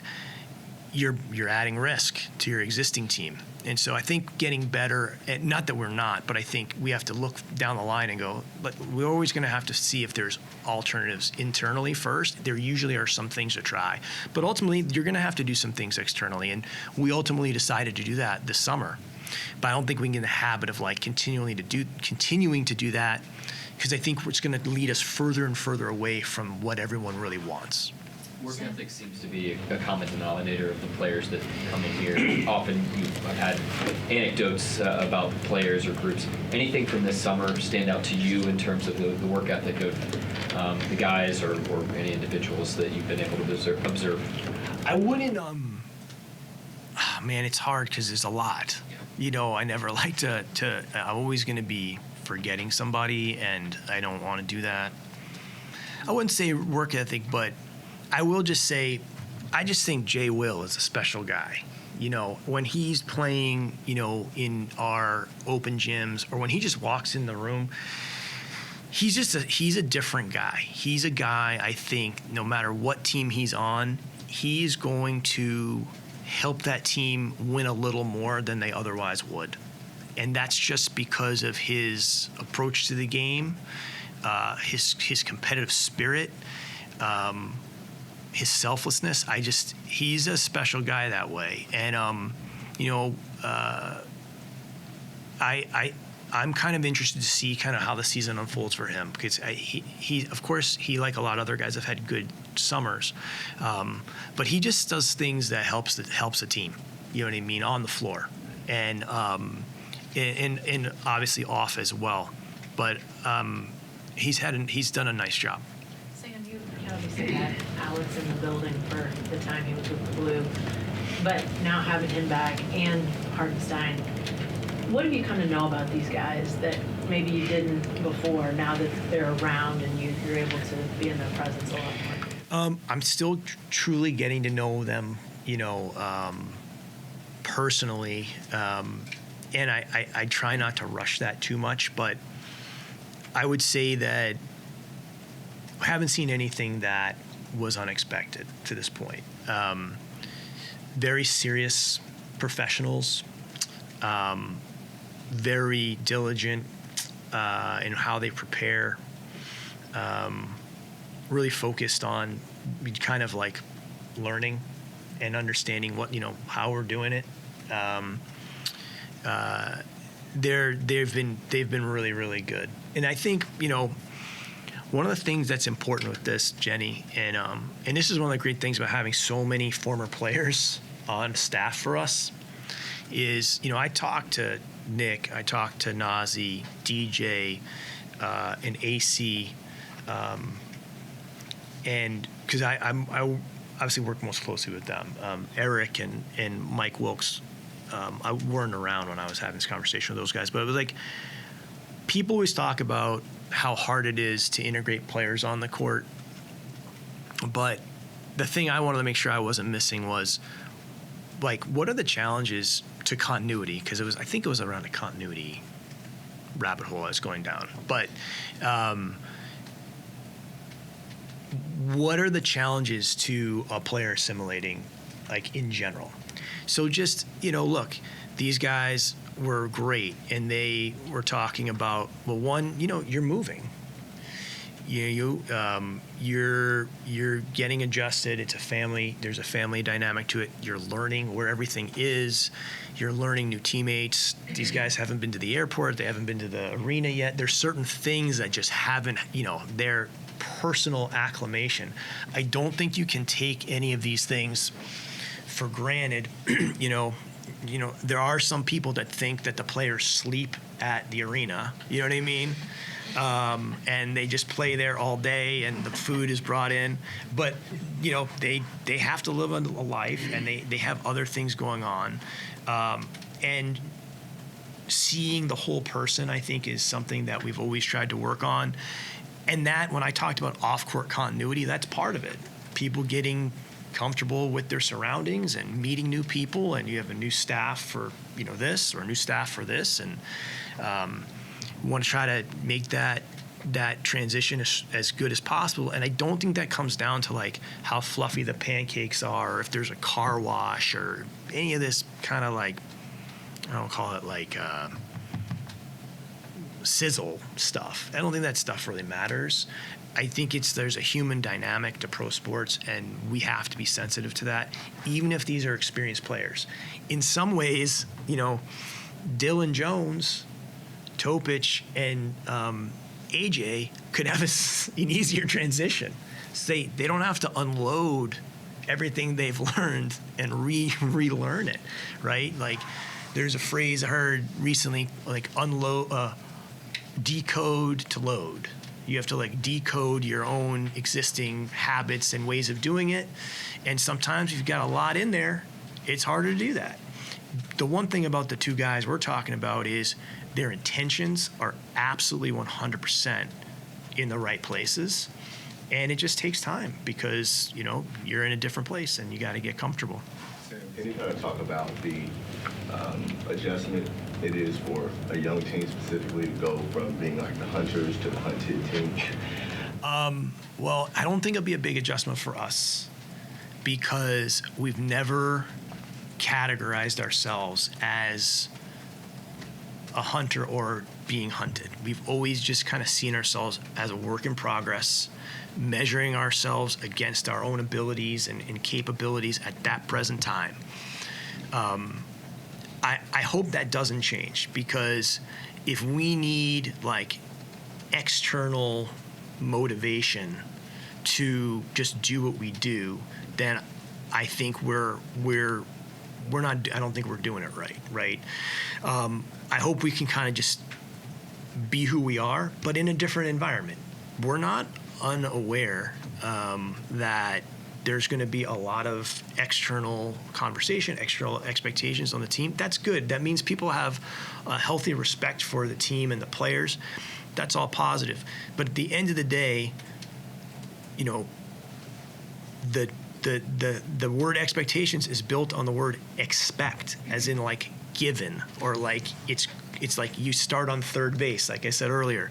you're adding risk to your existing team. And so I think getting better, and not that we're not, but I think we have to look down the line and go, but we're always going to have to see if there's alternatives internally first. There usually are some things to try, but ultimately you're going to have to do some things externally. And we ultimately decided to do that this summer. But I don't think we can get in the habit of like continuing to do that, because I think it's going to lead us further and further away from what everyone really wants. Work ethic seems to be a common denominator of the players that come in here. Often I've had anecdotes about players or groups. Anything from this summer stand out to you in terms of the work ethic of the guys or any individuals that you've been able to observe? I wouldn't, man, it's hard because there's a lot. I never like to I'm always going to be forgetting somebody, and I don't want to do that. I wouldn't say work ethic, but I will just say, I just think Jay Will is a special guy. When he's playing, in our open gyms, or when he just walks in the room, he's a different guy. He's a guy, I think, no matter what team he's on, he's going to help that team win a little more than they otherwise would. And that's just because of his approach to the game, his competitive spirit. his selflessness. He's a special guy that way. And, I'm kind of interested to see kind of how the season unfolds for him, because he of course, he, like a lot of other guys, have had good summers, but he just does things that helps the team. You know what I mean, on the floor, and obviously off as well. But he's done a nice job. Sam, you obviously had Alex in the building for the time he was with the Blue, but now having him back and Hartenstein, what have you come to know about these guys that maybe you didn't before, now that they're around and you're able to be in their presence a lot more? I'm still truly getting to know them, personally, and I try not to rush that too much, but I would say that I haven't seen anything that was unexpected to this point. Very serious professionals, very diligent in how they prepare, really focused on kind of like learning and understanding what, how we're doing it. They've been really, really good. And I think, one of the things that's important with this, Jenny, and this is one of the great things about having so many former players on staff for us, is, I talked to Nick, I talked to Nazi, DJ, and AC, and because I obviously work most closely with them. Eric and Mike Wilkes, I weren't around when I was having this conversation with those guys, but it was like, people always talk about how hard it is to integrate players on the court, but the thing I wanted to make sure I wasn't missing was, like, what are the challenges to continuity? Because I think it was around a continuity rabbit hole I was going down. But what are the challenges to a player assimilating, like, in general? So just, look, these guys were great, and they were talking about, well, one, you're moving. You're getting adjusted. It's a family. There's a family dynamic to it. You're learning where everything is. You're learning new teammates. These guys haven't been to the airport. They haven't been to the arena yet. There's certain things that just haven't, their personal acclimation. I don't think you can take any of these things for granted. There are some people that think that the players sleep at the arena. You know what I mean? And they just play there all day, and the food is brought in. But they have to live a life, and they have other things going on. And seeing the whole person, I think, is something that we've always tried to work on. And that, when I talked about off-court continuity, that's part of it. People getting comfortable with their surroundings and meeting new people, and you have a new staff for this, or a new staff for this, and we want to try to make that transition as good as possible. And I don't think that comes down to, like, how fluffy the pancakes are, or if there's a car wash, or any of this kind of, like, I don't call it, like, sizzle stuff. I don't think that stuff really matters. I think there's a human dynamic to pro sports, and we have to be sensitive to that, even if these are experienced players. In some ways, Dylan Jones, Topic, and AJ could have an easier transition. So they don't have to unload everything they've learned and relearn it, right? Like, there's a phrase I heard recently, like, decode to load. You have to, like, decode your own existing habits and ways of doing it. And sometimes if you've got a lot in there, it's harder to do that. The one thing about the two guys we're talking about is their intentions are absolutely 100% in the right places. And it just takes time because, you're in a different place and you got to get comfortable. Can you kind of talk about the adjustment it is for a young team specifically to go from being like the hunters to the hunted team? Well, I don't think it'll be a big adjustment for us because we've never categorized ourselves as a hunter or being hunted. We've always just kind of seen ourselves as a work in progress, measuring ourselves against our own abilities and capabilities at that present time. I hope that doesn't change, because if we need like external motivation to just do what we do, then I think we're not. I don't think we're doing it right. I hope we can kind of just be who we are, but in a different environment. We're not unaware that there's going to be a lot of external conversation, external expectations on the team. That's good. That means people have a healthy respect for the team and the players. That's all positive. But at the end of the day, you know, the word expectations is built on the word expect, as in like given, or like it's like you start on third base, like I said earlier.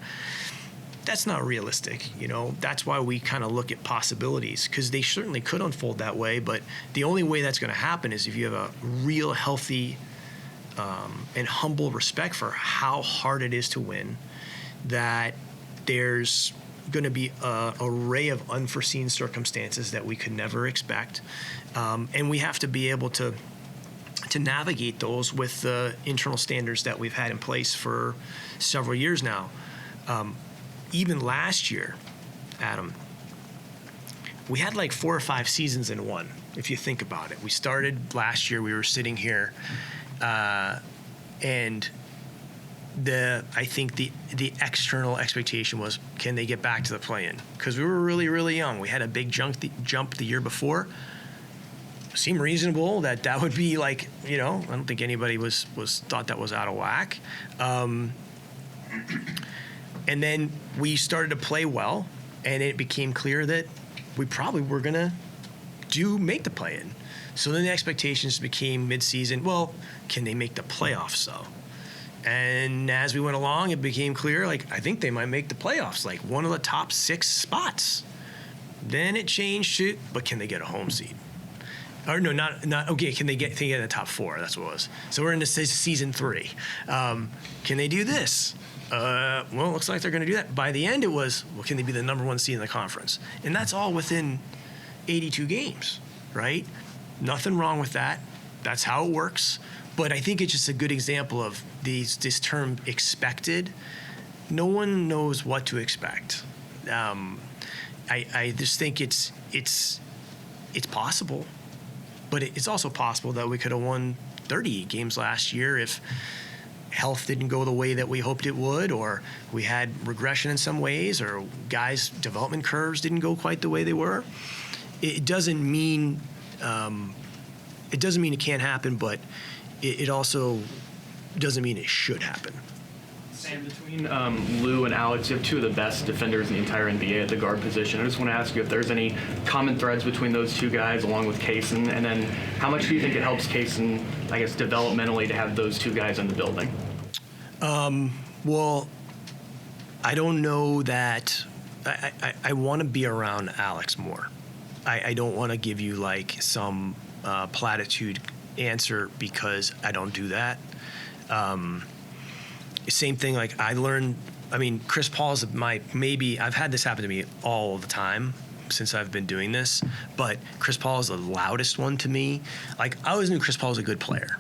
That's not realistic, you know. That's why we kind of look at possibilities, because they certainly could unfold that way, but the only way that's going to happen is if you have a real healthy and humble respect for how hard it is to win, that there's going to be an array of unforeseen circumstances that we could never expect, and we have to be able to navigate those with the internal standards that we've had in place for several years now. Even last year, Adam, we had like 4 or 5 seasons in one, if you think about it. We started last year, we were sitting here, and I think the external expectation was, can they get back to the play-in? Because we were really, really young. We had a big jump the year before. Seemed reasonable that would be like, you know, I don't think anybody was thought that was out of whack. And then we started to play well, and it became clear that we probably were going to make the play-in. So then the expectations became mid-season, well, can they make the playoffs, though? And as we went along, it became clear, like, I think they might make the playoffs, like one of the top 6 spots. Then it changed to, but can they get a home seed? Or no, not okay, can they get in the top 4? That's what it was. So we're into season 3. Can they do this? Well, it looks like they're going to do that. By the end, it was, well, can they be the number 1 seed in the conference? And that's all within 82 games, right? Nothing wrong with that. That's how it works. But I think it's just a good example of this term expected. No one knows what to expect. I just think it's possible, but it's also possible that we could have won 38 games last year if health didn't go the way that we hoped it would, or we had regression in some ways, or guys' development curves didn't go quite the way they were. It doesn't mean it can't happen, but it also doesn't mean it should happen. And between Lou and Alex, you have 2 of the best defenders in the entire NBA at the guard position. I just want to ask you if there's any common threads between those 2 guys, along with Kaysen, and then how much do you think it helps Kaysen, I guess, developmentally to have those 2 guys in the building? Well, I don't know that I want to be around Alex more. I don't want to give you like some platitude answer, because I don't do that. Same thing, like I learned, I mean, Chris Paul's I've had this happen to me all the time since I've been doing this, but Chris Paul is the loudest one to me. Like, I always knew Chris Paul was a good player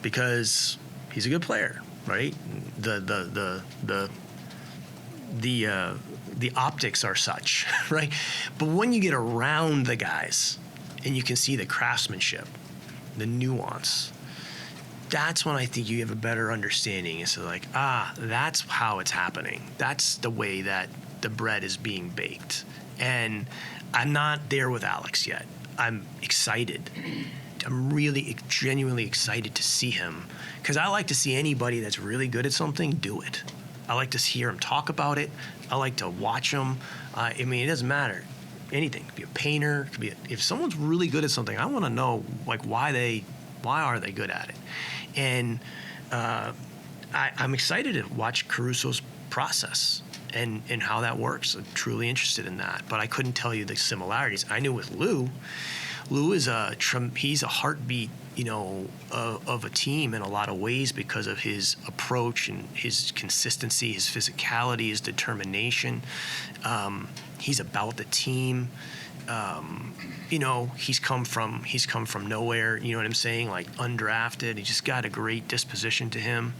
because he's a good player, right? The optics are such, right? But when you get around the guys and you can see the craftsmanship, the nuance, that's when I think you have a better understanding. It's like, that's how it's happening. That's the way that the bread is being baked. And I'm not there with Alex yet. I'm excited. I'm really genuinely excited to see him, because I like to see anybody that's really good at something do it. I like to hear him talk about it. I like to watch him. I mean, it doesn't matter. Anything. It could be a painter. It could be if someone's really good at something, I want to know like why are they good at it. And I'm excited to watch Caruso's process and how that works. I'm truly interested in that. But I couldn't tell you the similarities. I knew with Lou, Lou is he's a heartbeat, of a team in a lot of ways because of his approach and his consistency, his physicality, his determination. He's about the team. He's come from nowhere. You know what I'm saying? Like undrafted. He just got a great disposition to him.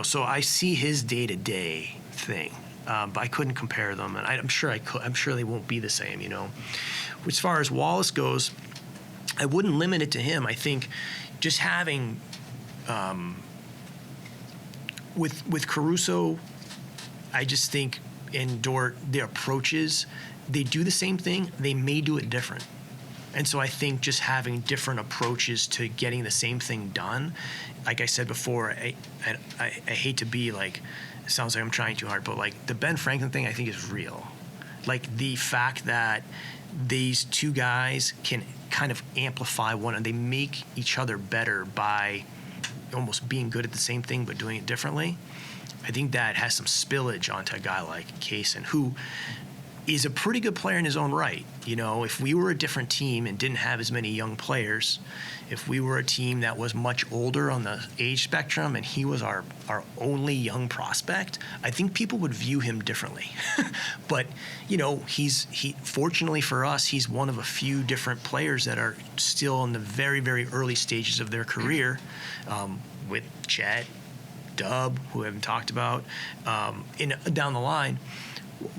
So I see his day-to-day thing, but I couldn't compare them, and I'm sure they won't be the same. As far as Wallace goes, I wouldn't limit it to him. I think just having with Caruso, I just think in Dort, their approaches, they do the same thing. They may do it different. And so I think just having different approaches to getting the same thing done, like I said before, I hate to be like, it sounds like I'm trying too hard, but like the Ben Franklin thing I think is real. Like the fact that these two guys can kind of amplify one and they make each other better by almost being good at the same thing but doing it differently. I think that has some spillage onto a guy like Kaysen, who is a pretty good player in his own right. If we were a different team and didn't have as many young players, if we were a team that was much older on the age spectrum and he was our only young prospect, I think people would view him differently. But, fortunately for us, he's one of a few different players that are still in the very, very early stages of their career, with Chet, Dub, who we haven't talked about, down the line.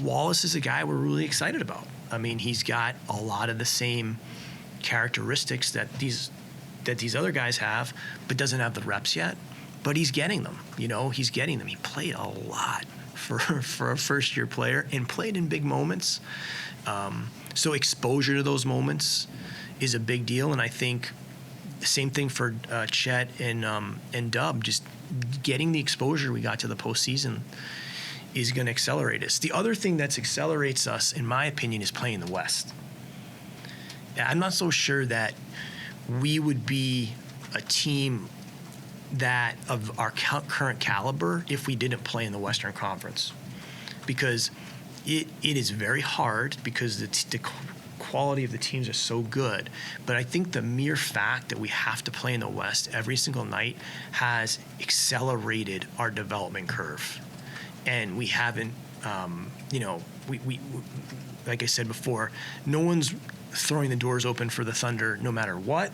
Wallace is a guy we're really excited about. I mean, he's got a lot of the same characteristics that these other guys have, but doesn't have the reps yet. But he's getting them. He's getting them. He played a lot for a first-year player and played in big moments. So exposure to those moments is a big deal, and I think the same thing for Chet and Dub. Just getting the exposure we got to the postseason is going to accelerate us. The other thing that accelerates us, in my opinion, is playing the West. I'm not so sure that we would be a team that of our current caliber if we didn't play in the Western Conference, because it is very hard because the quality of the teams are so good. But I think the mere fact that we have to play in the West every single night has accelerated our development curve. And we haven't, we like I said before, no one's throwing the doors open for the Thunder no matter what.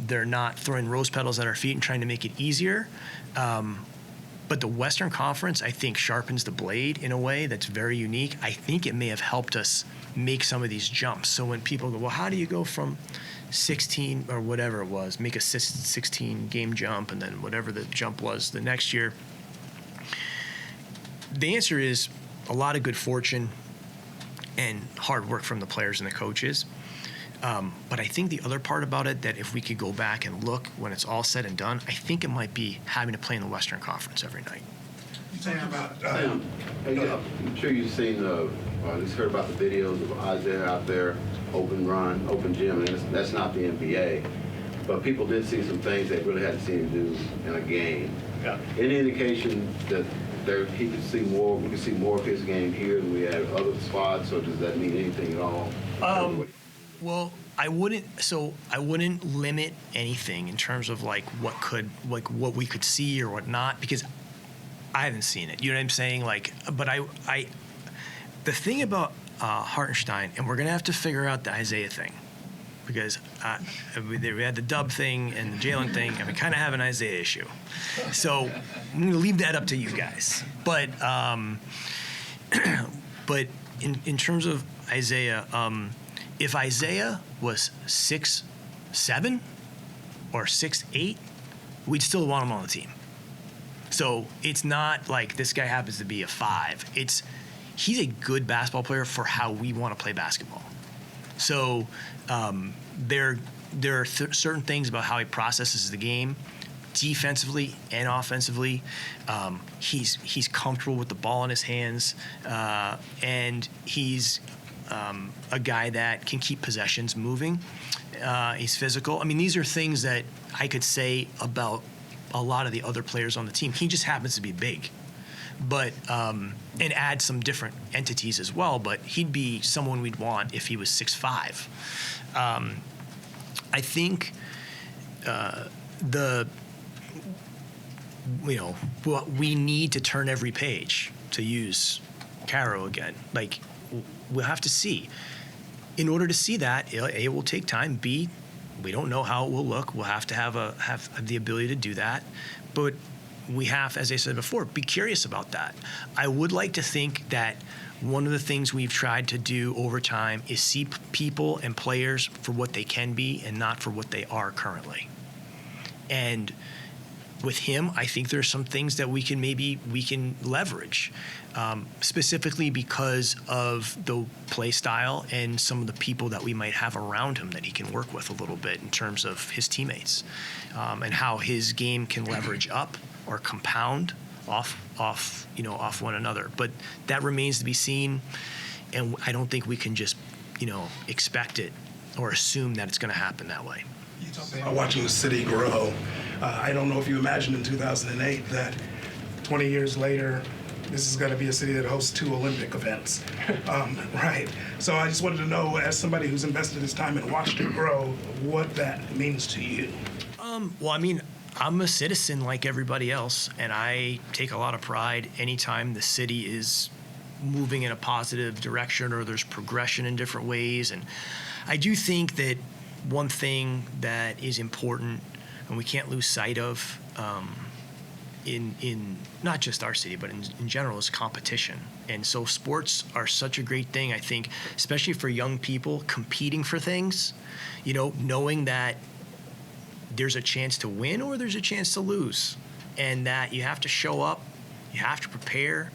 They're not throwing rose petals at our feet and trying to make it easier. But the Western Conference, I think, sharpens the blade in a way that's very unique. I think it may have helped us make some of these jumps. So when people go, well, how do you go from 16 or whatever it was, make a 16-game jump, and then whatever the jump was the next year? The answer is a lot of good fortune and hard work from the players and the coaches. But I think the other part about it, that if we could go back and look when it's all said and done, I think it might be having to play in the Western Conference every night. I'm sure you've seen, or at least heard about the videos of Isaiah out there, open run, open gym, and that's not the NBA. But people did see some things they really hadn't seen him do in a game. Yeah. Any indication that we could see more of his game here than we have other spots, or does that mean anything at all? Well, I wouldn't limit anything in terms of what we could see or what not, because I haven't seen it. You know what I'm saying? But the thing about Hartenstein, and we're gonna have to figure out the Isaiah thing, because we had the Dub thing and the Jalen thing, and we kind of have an Isaiah issue. So I'm going to leave that up to you guys. But in terms of Isaiah, if Isaiah was 6'7" or 6'8", we'd still want him on the team. So it's not like this guy happens to be a 5. He's a good basketball player for how we want to play basketball. So there are certain things about how he processes the game, defensively and offensively. He's comfortable with the ball in his hands, and he's a guy that can keep possessions moving. He's physical. I mean, these are things that I could say about a lot of the other players on the team. He just happens to be big. but and add some different entities as well. But he'd be someone we'd want if he was 6'5". I think we need to turn every page, to use Caro again. Like, we'll have to see. In order to see that, A, it will take time. B, we don't know how it will look. We'll have to have the ability to do that. But we have, as I said before, be curious about that. I would like to think that one of the things we've tried to do over time is see people and players for what they can be and not for what they are currently. And with him, I think there's some things that we can leverage, specifically because of the play style and some of the people that we might have around him that he can work with a little bit in terms of his teammates, and how his game can leverage up or compound off one another. But that remains to be seen, and I don't think we can just expect it or assume that it's going to happen that way. You talked about watching the city grow. I don't know if you imagined in 2008 that 20 years later, this is going to be a city that hosts 2 Olympic events. Right. So I just wanted to know, as somebody who's invested his time and watched it grow, what that means to you. Well, I mean, I'm a citizen like everybody else, and I take a lot of pride anytime the city is moving in a positive direction or there's progression in different ways. And I do think that one thing that is important and we can't lose sight of in not just our city, but in general, is competition. And so sports are such a great thing, I think, especially for young people competing for things, knowing that there's a chance to win or there's a chance to lose, and that you have to show up, you have to prepare,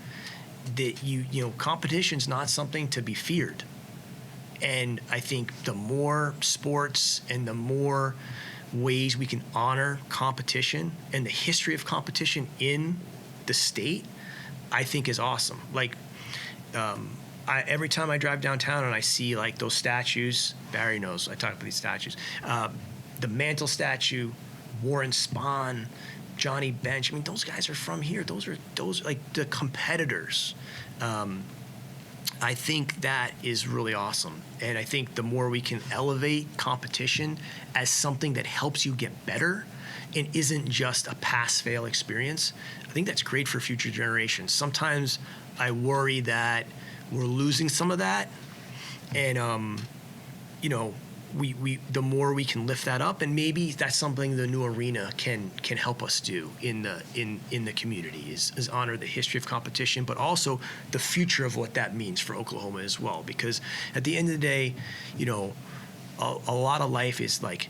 that competition's not something to be feared. And I think the more sports and the more ways we can honor competition and the history of competition in the state, I think is awesome. Like, every time I drive downtown and I see like those statues, Barry knows I talk about these statues, the Mantle statue, Warren Spahn, Johnny Bench. I mean, those guys are from here. Those like the competitors. I think that is really awesome. And I think the more we can elevate competition as something that helps you get better and isn't just a pass-fail experience, I think that's great for future generations. Sometimes I worry that we're losing some of that, and we the more we can lift that up, and maybe that's something the new arena can help us do in the community, is honor the history of competition, but also the future of what that means for Oklahoma as well. Because at the end of the day, a lot of life is like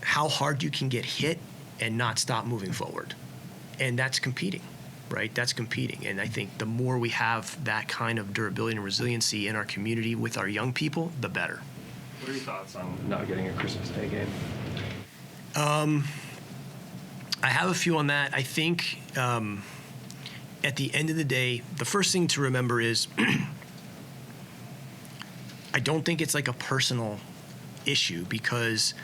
how hard you can get hit and not stop moving forward, and that's competing. Right, that's competing, and I think the more we have that kind of durability and resiliency in our community with our young people, the better. What are your thoughts on not getting a Christmas Day game? I have a few on that. I think at the end of the day, the first thing to remember is I don't think it's like a personal issue, because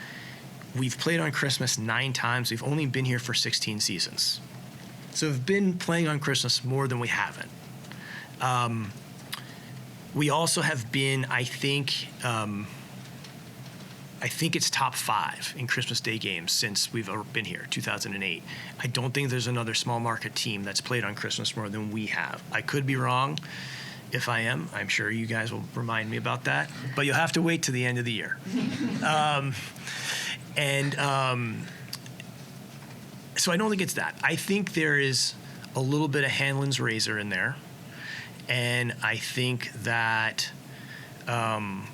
we've played on Christmas 9 times. We've only been here for 16 seasons. So we've been playing on Christmas more than we haven't. We also have been, I think it's top 5 in Christmas Day games since we've been here, 2008. I don't think there's another small market team that's played on Christmas more than we have. I could be wrong. If I am, I'm sure you guys will remind me about that. But you'll have to wait to the end of the year. So I don't think it's that. I think there is a little bit of Hanlon's razor in there. And I think that, and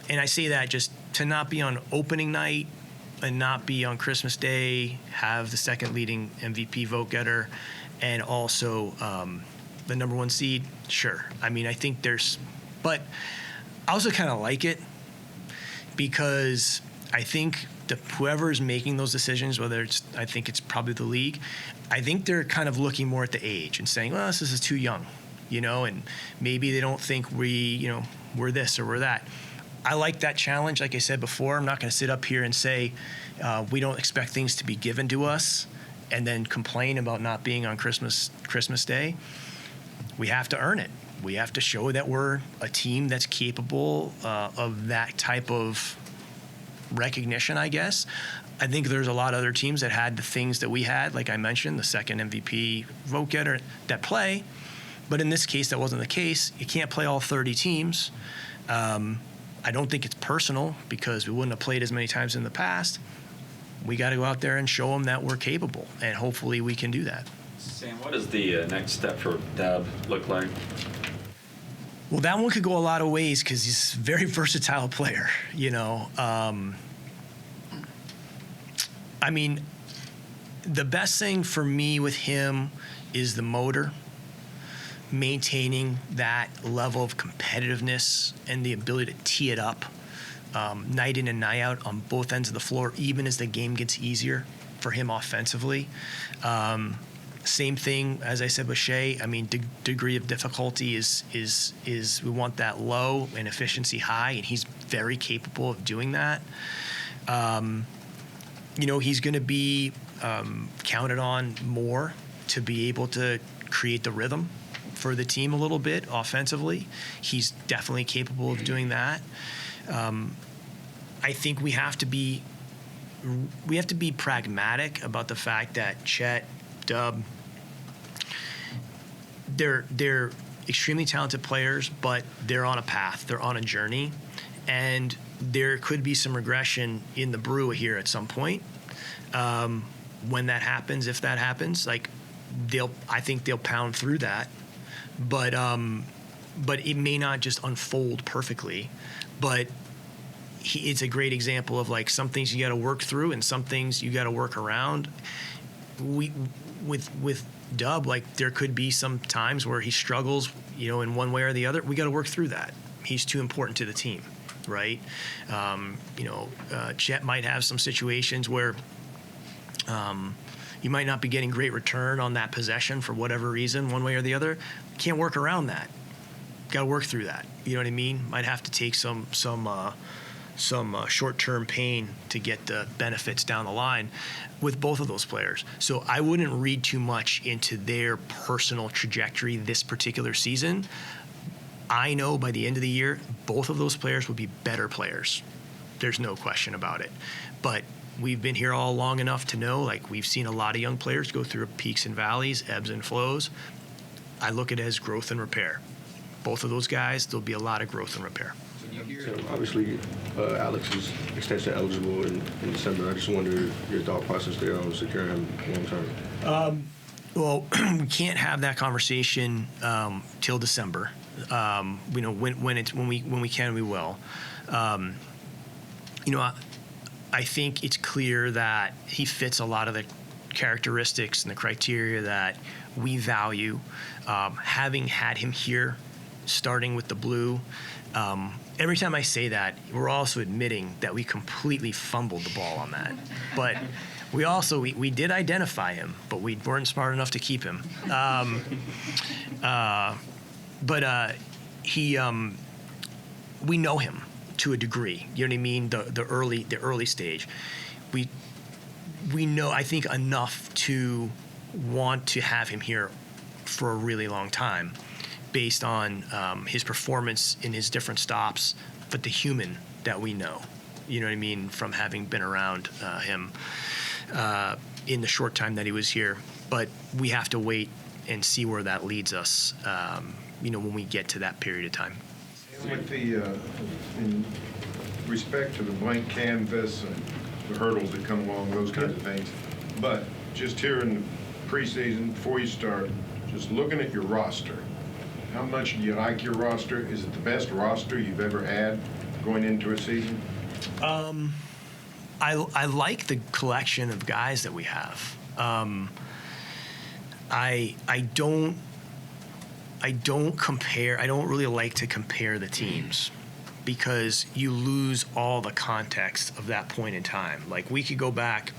I say that just to not be on opening night and not be on Christmas Day, have the second leading MVP vote getter, and also the number 1 seed, sure. I mean, I think but I also kind of like it, because I think whoever is making those decisions, I think it's probably the league, I think they're kind of looking more at the age and saying, well, this is too young, and maybe they don't think we're this or we're that. I like that challenge. Like I said before, I'm not going to sit up here and say we don't expect things to be given to us and then complain about not being on Christmas Day. We have to earn it. We have to show that we're a team that's capable of that type of recognition, I guess. I think there's a lot of other teams that had the things that we had, like I mentioned, the second MVP vote getter that play. But in this case, that wasn't the case. You can't play all 30 teams. I don't think it's personal because we wouldn't have played as many times in the past. We got to go out there and show them that we're capable, and hopefully we can do that. Sam, what does the next step for Dub look like? Well, that one could go a lot of ways because he's a very versatile player, I mean, the best thing for me with him is the motor, maintaining that level of competitiveness and the ability to tee it up night in and night out on both ends of the floor, even as the game gets easier for him offensively. Same thing, as I said with Shea. I mean, degree of difficulty is we want that low and efficiency high, and he's very capable of doing that. He's going to be counted on more to be able to create the rhythm for the team a little bit offensively. He's definitely capable of doing that. I think we have to be pragmatic about the fact that Chet, Dub, they're extremely talented players, but they're on a path, they're on a journey, and there could be some regression in the brew here at some point. When that happens, if that happens, I think they'll pound through that, but it may not just unfold perfectly. But it's a great example of some things you got to work through and some things you got to work around. With Dub, there could be some times where he struggles, in one way or the other. We got to work through that. He's too important to the team, right? Chet might have some situations where you might not be getting great return on that possession for whatever reason, one way or the other. Can't work around that. Got to work through that. You know what I mean? Might have to take some short-term pain to get the benefits down the line with both of those players. So I wouldn't read too much into their personal trajectory this particular season. I know by the end of the year, both of those players will be better players. There's no question about it. But we've been here all long enough to know, we've seen a lot of young players go through peaks and valleys, ebbs and flows. I look at it as growth and repair. Both of those guys, there'll be a lot of growth and repair. So obviously, Alex is extension eligible in December. I just wonder your thought process there on securing him long term. Well, we can't have that conversation till December. When we can, we will. I think it's clear that he fits a lot of the characteristics and the criteria that we value. Having had him here, starting with the blue, every time I say that, we're also admitting that we completely fumbled the ball on that. But we also we did identify him, but we weren't smart enough to keep him. We know him to a degree. You know what I mean? The early stage. We know, I think, enough to want to have him here for a really long time, based on his performance in his different stops, but the human that we know. You know what I mean? From having been around him in the short time that he was here. But we have to wait and see where that leads us, when we get to that period of time. With in respect to the blank canvas and the hurdles that come along, those kinds of things, but just here in the preseason, before you start, just looking at your roster, how much do you like your roster? Is it the best roster you've ever had going into a season? I like the collection of guys that we have. I don't compare. I don't really like to compare the teams because you lose all the context of that point in time. We could go back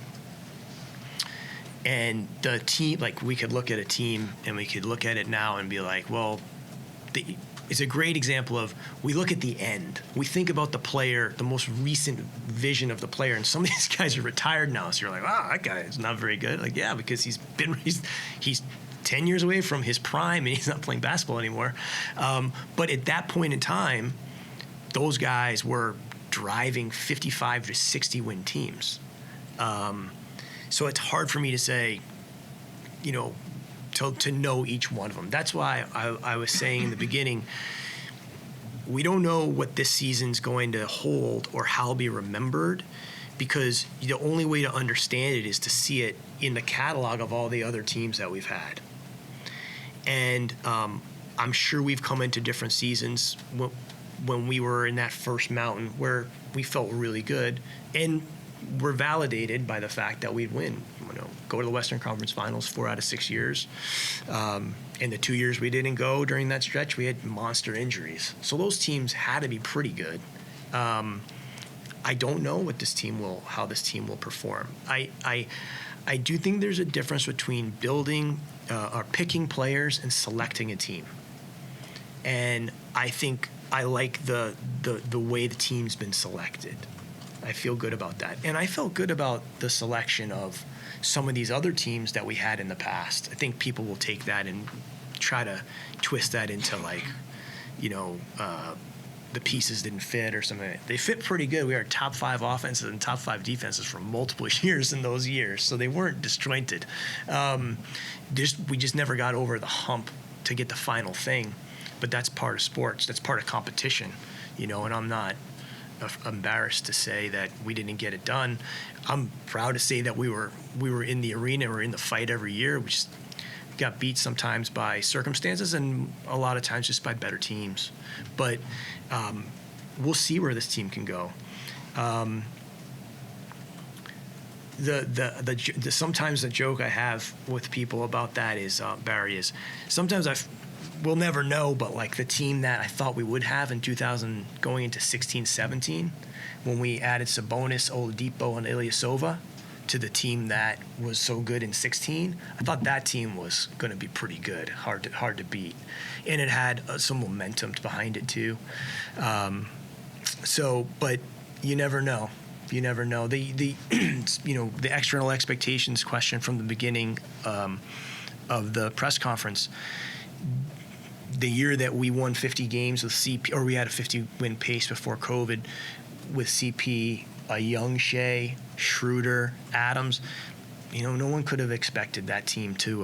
and the team, we could look at a team and we could look at it now and be like, well, it's a great example of, we look at the end. We think about the player, the most recent vision of the player, and some of these guys are retired now. So you're like, wow, that guy is not very good. Like, yeah, because he's 10 years away from his prime and he's not playing basketball anymore. But at that point in time, those guys were driving 55 to 60 win teams. So it's hard for me to say, to know each one of them. That's why I was saying in the beginning, we don't know what this season's going to hold or how it'll be remembered, because the only way to understand it is to see it in the catalog of all the other teams that we've had. And I'm sure we've come into different seasons when we were in that first mountain where we felt really good and were validated by the fact that we'd win. Go to the Western Conference Finals 4 out of 6 years. In the 2 years we didn't go during that stretch, we had monster injuries. So those teams had to be pretty good. I don't know how this team will perform. I do think there's a difference between building or picking players and selecting a team. And I think I like the way the team's been selected. I feel good about that. And I felt good about the selection of some of these other teams that we had in the past. I think people will take that and try to twist that into the pieces didn't fit or something. They fit pretty good. We are top 5 offenses and top 5 defenses for multiple years in those years, so they weren't disjointed. We just never got over the hump to get the final thing. But that's part of sports. That's part of competition, and I'm not embarrassed to say that we didn't get it done. I'm proud to say that we were in the arena, we're in the fight every year. We just got beat sometimes by circumstances and a lot of times just by better teams. But we'll see where this team can go. Sometimes the joke I have with people about that is, Barry, is sometimes we'll never know, but like the team that I thought we would have in 2000 going into 16-17, when we added Sabonis, Oladipo, and Ilyasova to the team that was so good in 16, I thought that team was going to be pretty good, hard to beat, and it had some momentum behind it too. But you never know. You never know. The external expectations question from the beginning of the press conference. The year that we won 50 games with CP, or we had a 50-win pace before COVID with CP, a young Shea, Schroeder, Adams, no one could have expected that team to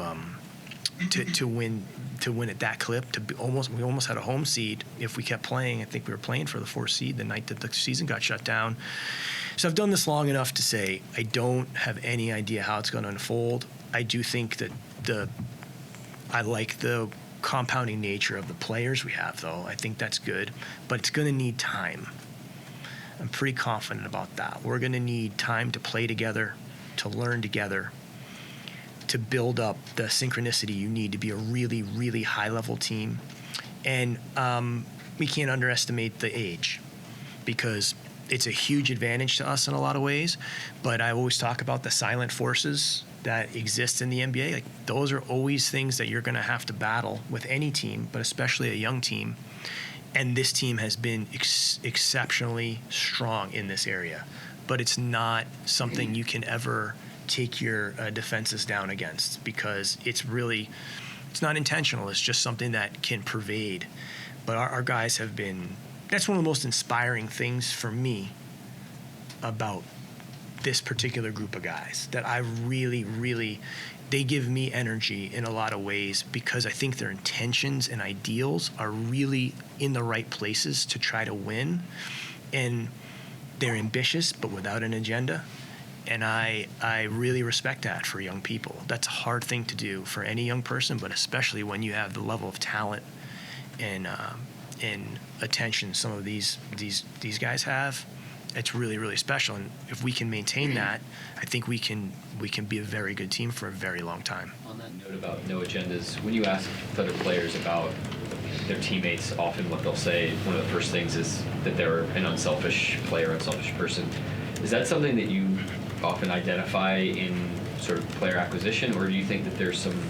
win at that clip. We almost had a home seed if we kept playing. I think we were playing for the 4th seed the night that the season got shut down. So I've done this long enough to say I don't have any idea how it's going to unfold. I do think that I like the compounding nature of the players we have, though. I think that's good, but it's going to need time. I'm pretty confident about that. We're going to need time to play together, to learn together, to build up the synchronicity you need to be a really, really high-level team. And we can't underestimate the age, because it's a huge advantage to us in a lot of ways, but I always talk about the silent forces that exist in the NBA. Like, those are always things that you're going to have to battle with any team, but especially a young team. And this team has been exceptionally strong in this area. But it's not something you can ever take your defenses down against, because it's not intentional. It's just something that can pervade. But our guys have been, that's one of the most inspiring things for me about this particular group of guys, that I really, they give me energy in a lot of ways, because I think their intentions and ideals are really in the right places to try to win. And they're ambitious, but without an agenda. And I really respect that for young people. That's a hard thing to do for any young person, but especially when you have the level of talent and attention some of these guys have. It's really, really special. And if we can maintain that, I think we can be a very good team for a very long time. On that note about no agendas, when you ask other players about their teammates, often what they'll say, one of the first things is that they're an unselfish player, unselfish person. Is that something that you often identify in sort of player acquisition, or do you think that there's some,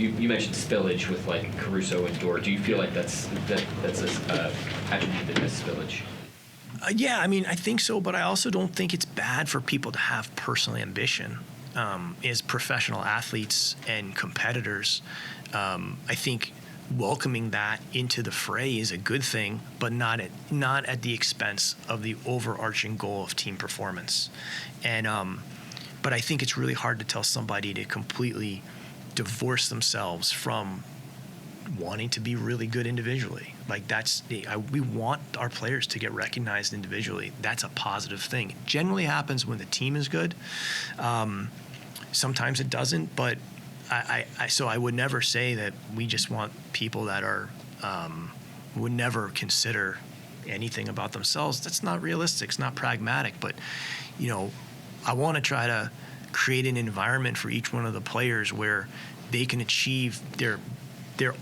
you mentioned spillage with like Caruso and Dort. Do you feel like that's a attribute that has spillage? Yeah, I mean, I think so, but I also don't think it's bad for people to have personal ambition. As professional athletes and competitors, I think welcoming that into the fray is a good thing, but not at the expense of the overarching goal of team performance. And but I think it's really hard to tell somebody to completely divorce themselves from wanting to be really good individually. Like we want our players to get recognized individually. That's a positive thing. It generally happens when the team is good. Sometimes it doesn't, but so I would never say that we just want people that are would never consider anything about themselves. That's not realistic. It's not pragmatic. But I want to try to create an environment for each one of the players where they can achieve their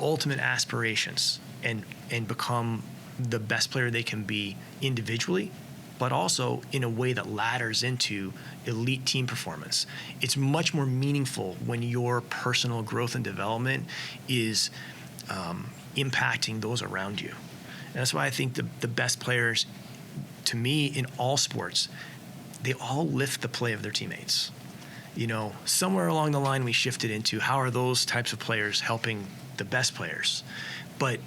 ultimate aspirations and become the best player they can be individually, but also in a way that ladders into elite team performance. It's much more meaningful when your personal growth and development is impacting those around you. And that's why I think the best players, to me, in all sports, they all lift the play of their teammates. Somewhere along the line we shifted into how are those types of players helping the best players. But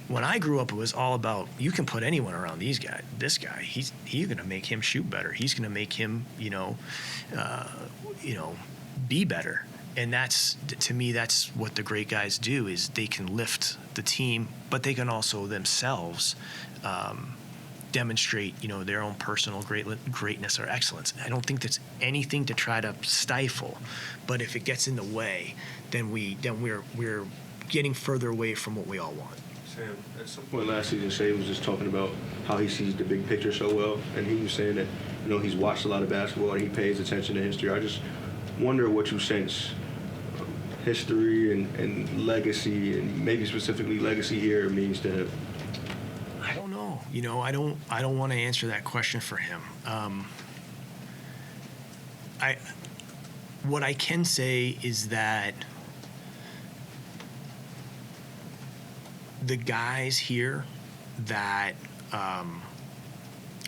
when I grew up, it was all about you can put anyone around this guy. He's going to make him shoot better. He's going to make him, be better. And to me, that's what the great guys do is they can lift the team, but they can also themselves demonstrate, their own personal greatness or excellence. I don't think that's anything to try to stifle, but if it gets in the way, then we're getting further away from what we all want. Sam, at some point last season, Shea was just talking about how he sees the big picture so well, and he was saying that he's watched a lot of basketball and he pays attention to history. I just wonder what you sense history and legacy, and maybe specifically legacy here, means to him. I don't know. I don't want to answer that question for him. What I can say is that the guys here that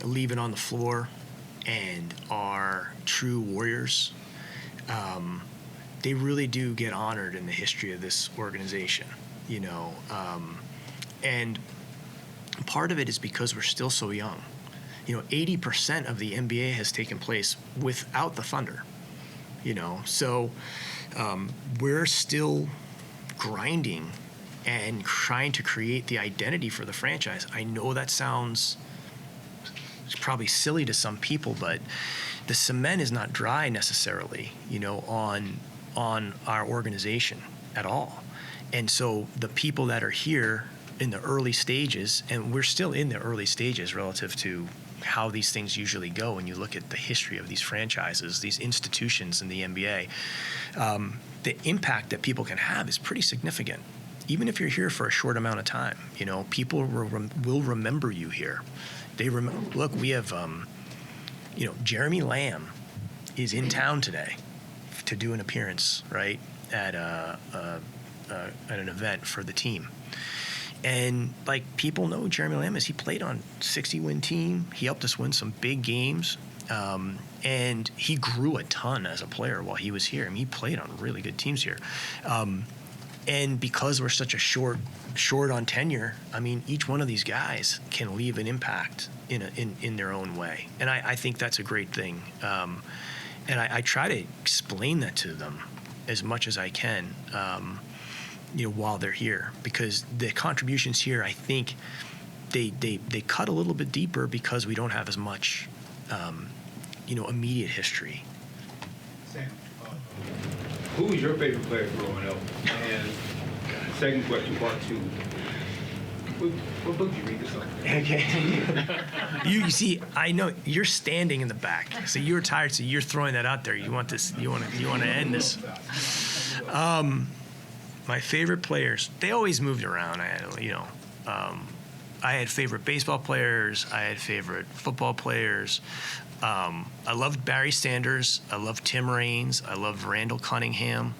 leave it on the floor and are true warriors, they really do get honored in the history of this organization, and part of it is because we're still so young. 80% of the NBA has taken place without the Thunder, so we're still grinding and trying to create the identity for the franchise. I know that sounds probably silly to some people, but the cement is not dry necessarily, on our organization at all. And so the people that are here in the early stages, and we're still in the early stages relative to how these things usually go when you look at the history of these franchises, these institutions in the NBA, the impact that people can have is pretty significant. Even if you're here for a short amount of time, people will remember you here. Look, we have, Jeremy Lamb is in town today to do an appearance, right, at an event for the team. And people know Jeremy Lamb he played on 60-win team. He helped us win some big games. And he grew a ton as a player while he was here. I mean, he played on really good teams here. And because we're such a short on tenure, I mean, each one of these guys can leave an impact in their own way. And I think that's a great thing. And I try to explain that to them as much as I can, while they're here, because the contributions here, I think they cut a little bit deeper because we don't have as much, immediate history. Sam, who was your favorite player growing up? And second question, part two. What book did you read this on? Okay. You see, I know you're standing in the back, so you're tired. So you're throwing that out there. You want this? You want to end this? My favorite players. They always moved around. I had favorite baseball players. I had favorite football players. I loved Barry Sanders. I loved Tim Raines. I loved Randall Cunningham.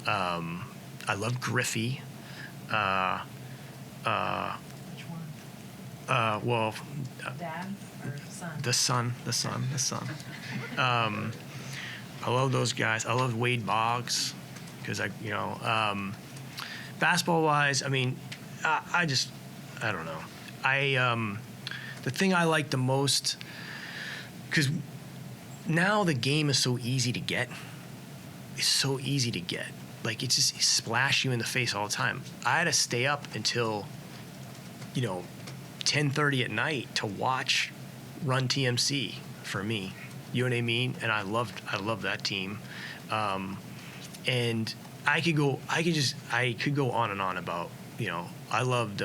I love Griffey. Well, Dad or son? the son. I love those guys. I love Wade Boggs because basketball wise, I mean, I don't know. The thing I like the most, because now the game is so easy to get. It's so easy to get. Like, it just splash you in the face all the time. I had to stay up until, 10:30 at night to watch Run TMC for me. You know what I mean? And I loved that team. And I could go on and on about, I loved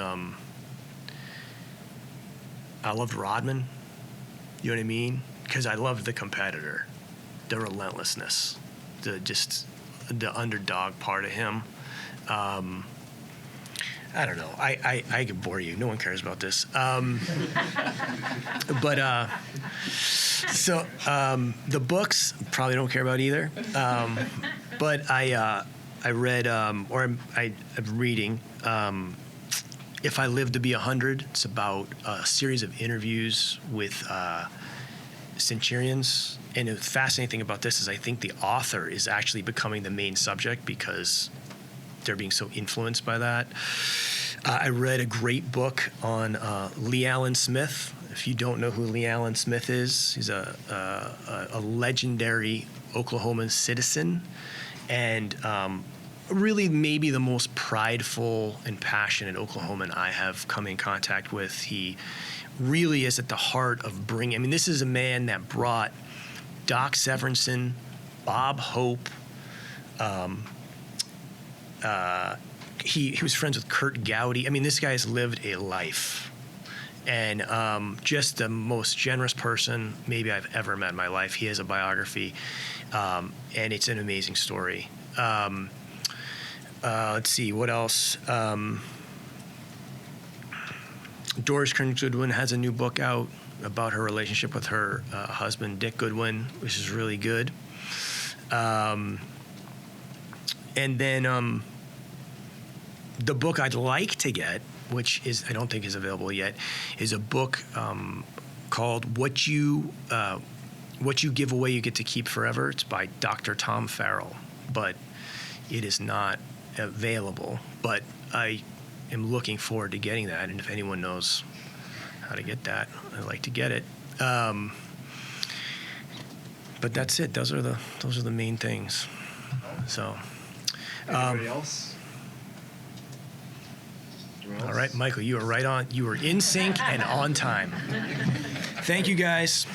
Rodman. You know what I mean? Because I loved the competitor, the relentlessness, the underdog part of him. I don't know. I could bore you. No one cares about this. The books probably don't care about either. But I read, or I'm reading, If I Live to Be 100. It's about a series of interviews with centurions. And the fascinating thing about this is I think the author is actually becoming the main subject because they're being so influenced by that. I read a great book on Lee Allen Smith. If you don't know who Lee Allen Smith is, he's a legendary Oklahoman citizen, and really maybe the most prideful and passionate Oklahoman I have come in contact with. He really is at the heart of bringing. I mean, this is a man that brought Doc Severinsen, Bob Hope. He was friends with Kurt Gowdy. I mean, this guy's lived a life, and just the most generous person maybe I've ever met in my life. He has a biography, and it's an amazing story. Let's see, what else? Doris Kearns Goodwin has a new book out about her relationship with her husband, Dick Goodwin, which is really good. And then the book I'd like to get, which is I don't think is available yet, is a book called What You Give Away You Get to Keep Forever. It's by Dr. Tom Farrell, but it is not available. But I am looking forward to getting that, and if anyone knows how to get that, I'd like to get it. But that's it. Those are the main things. So. Anybody else? All right, Michael, you were right on. You were in sync and on time. Thank you, guys.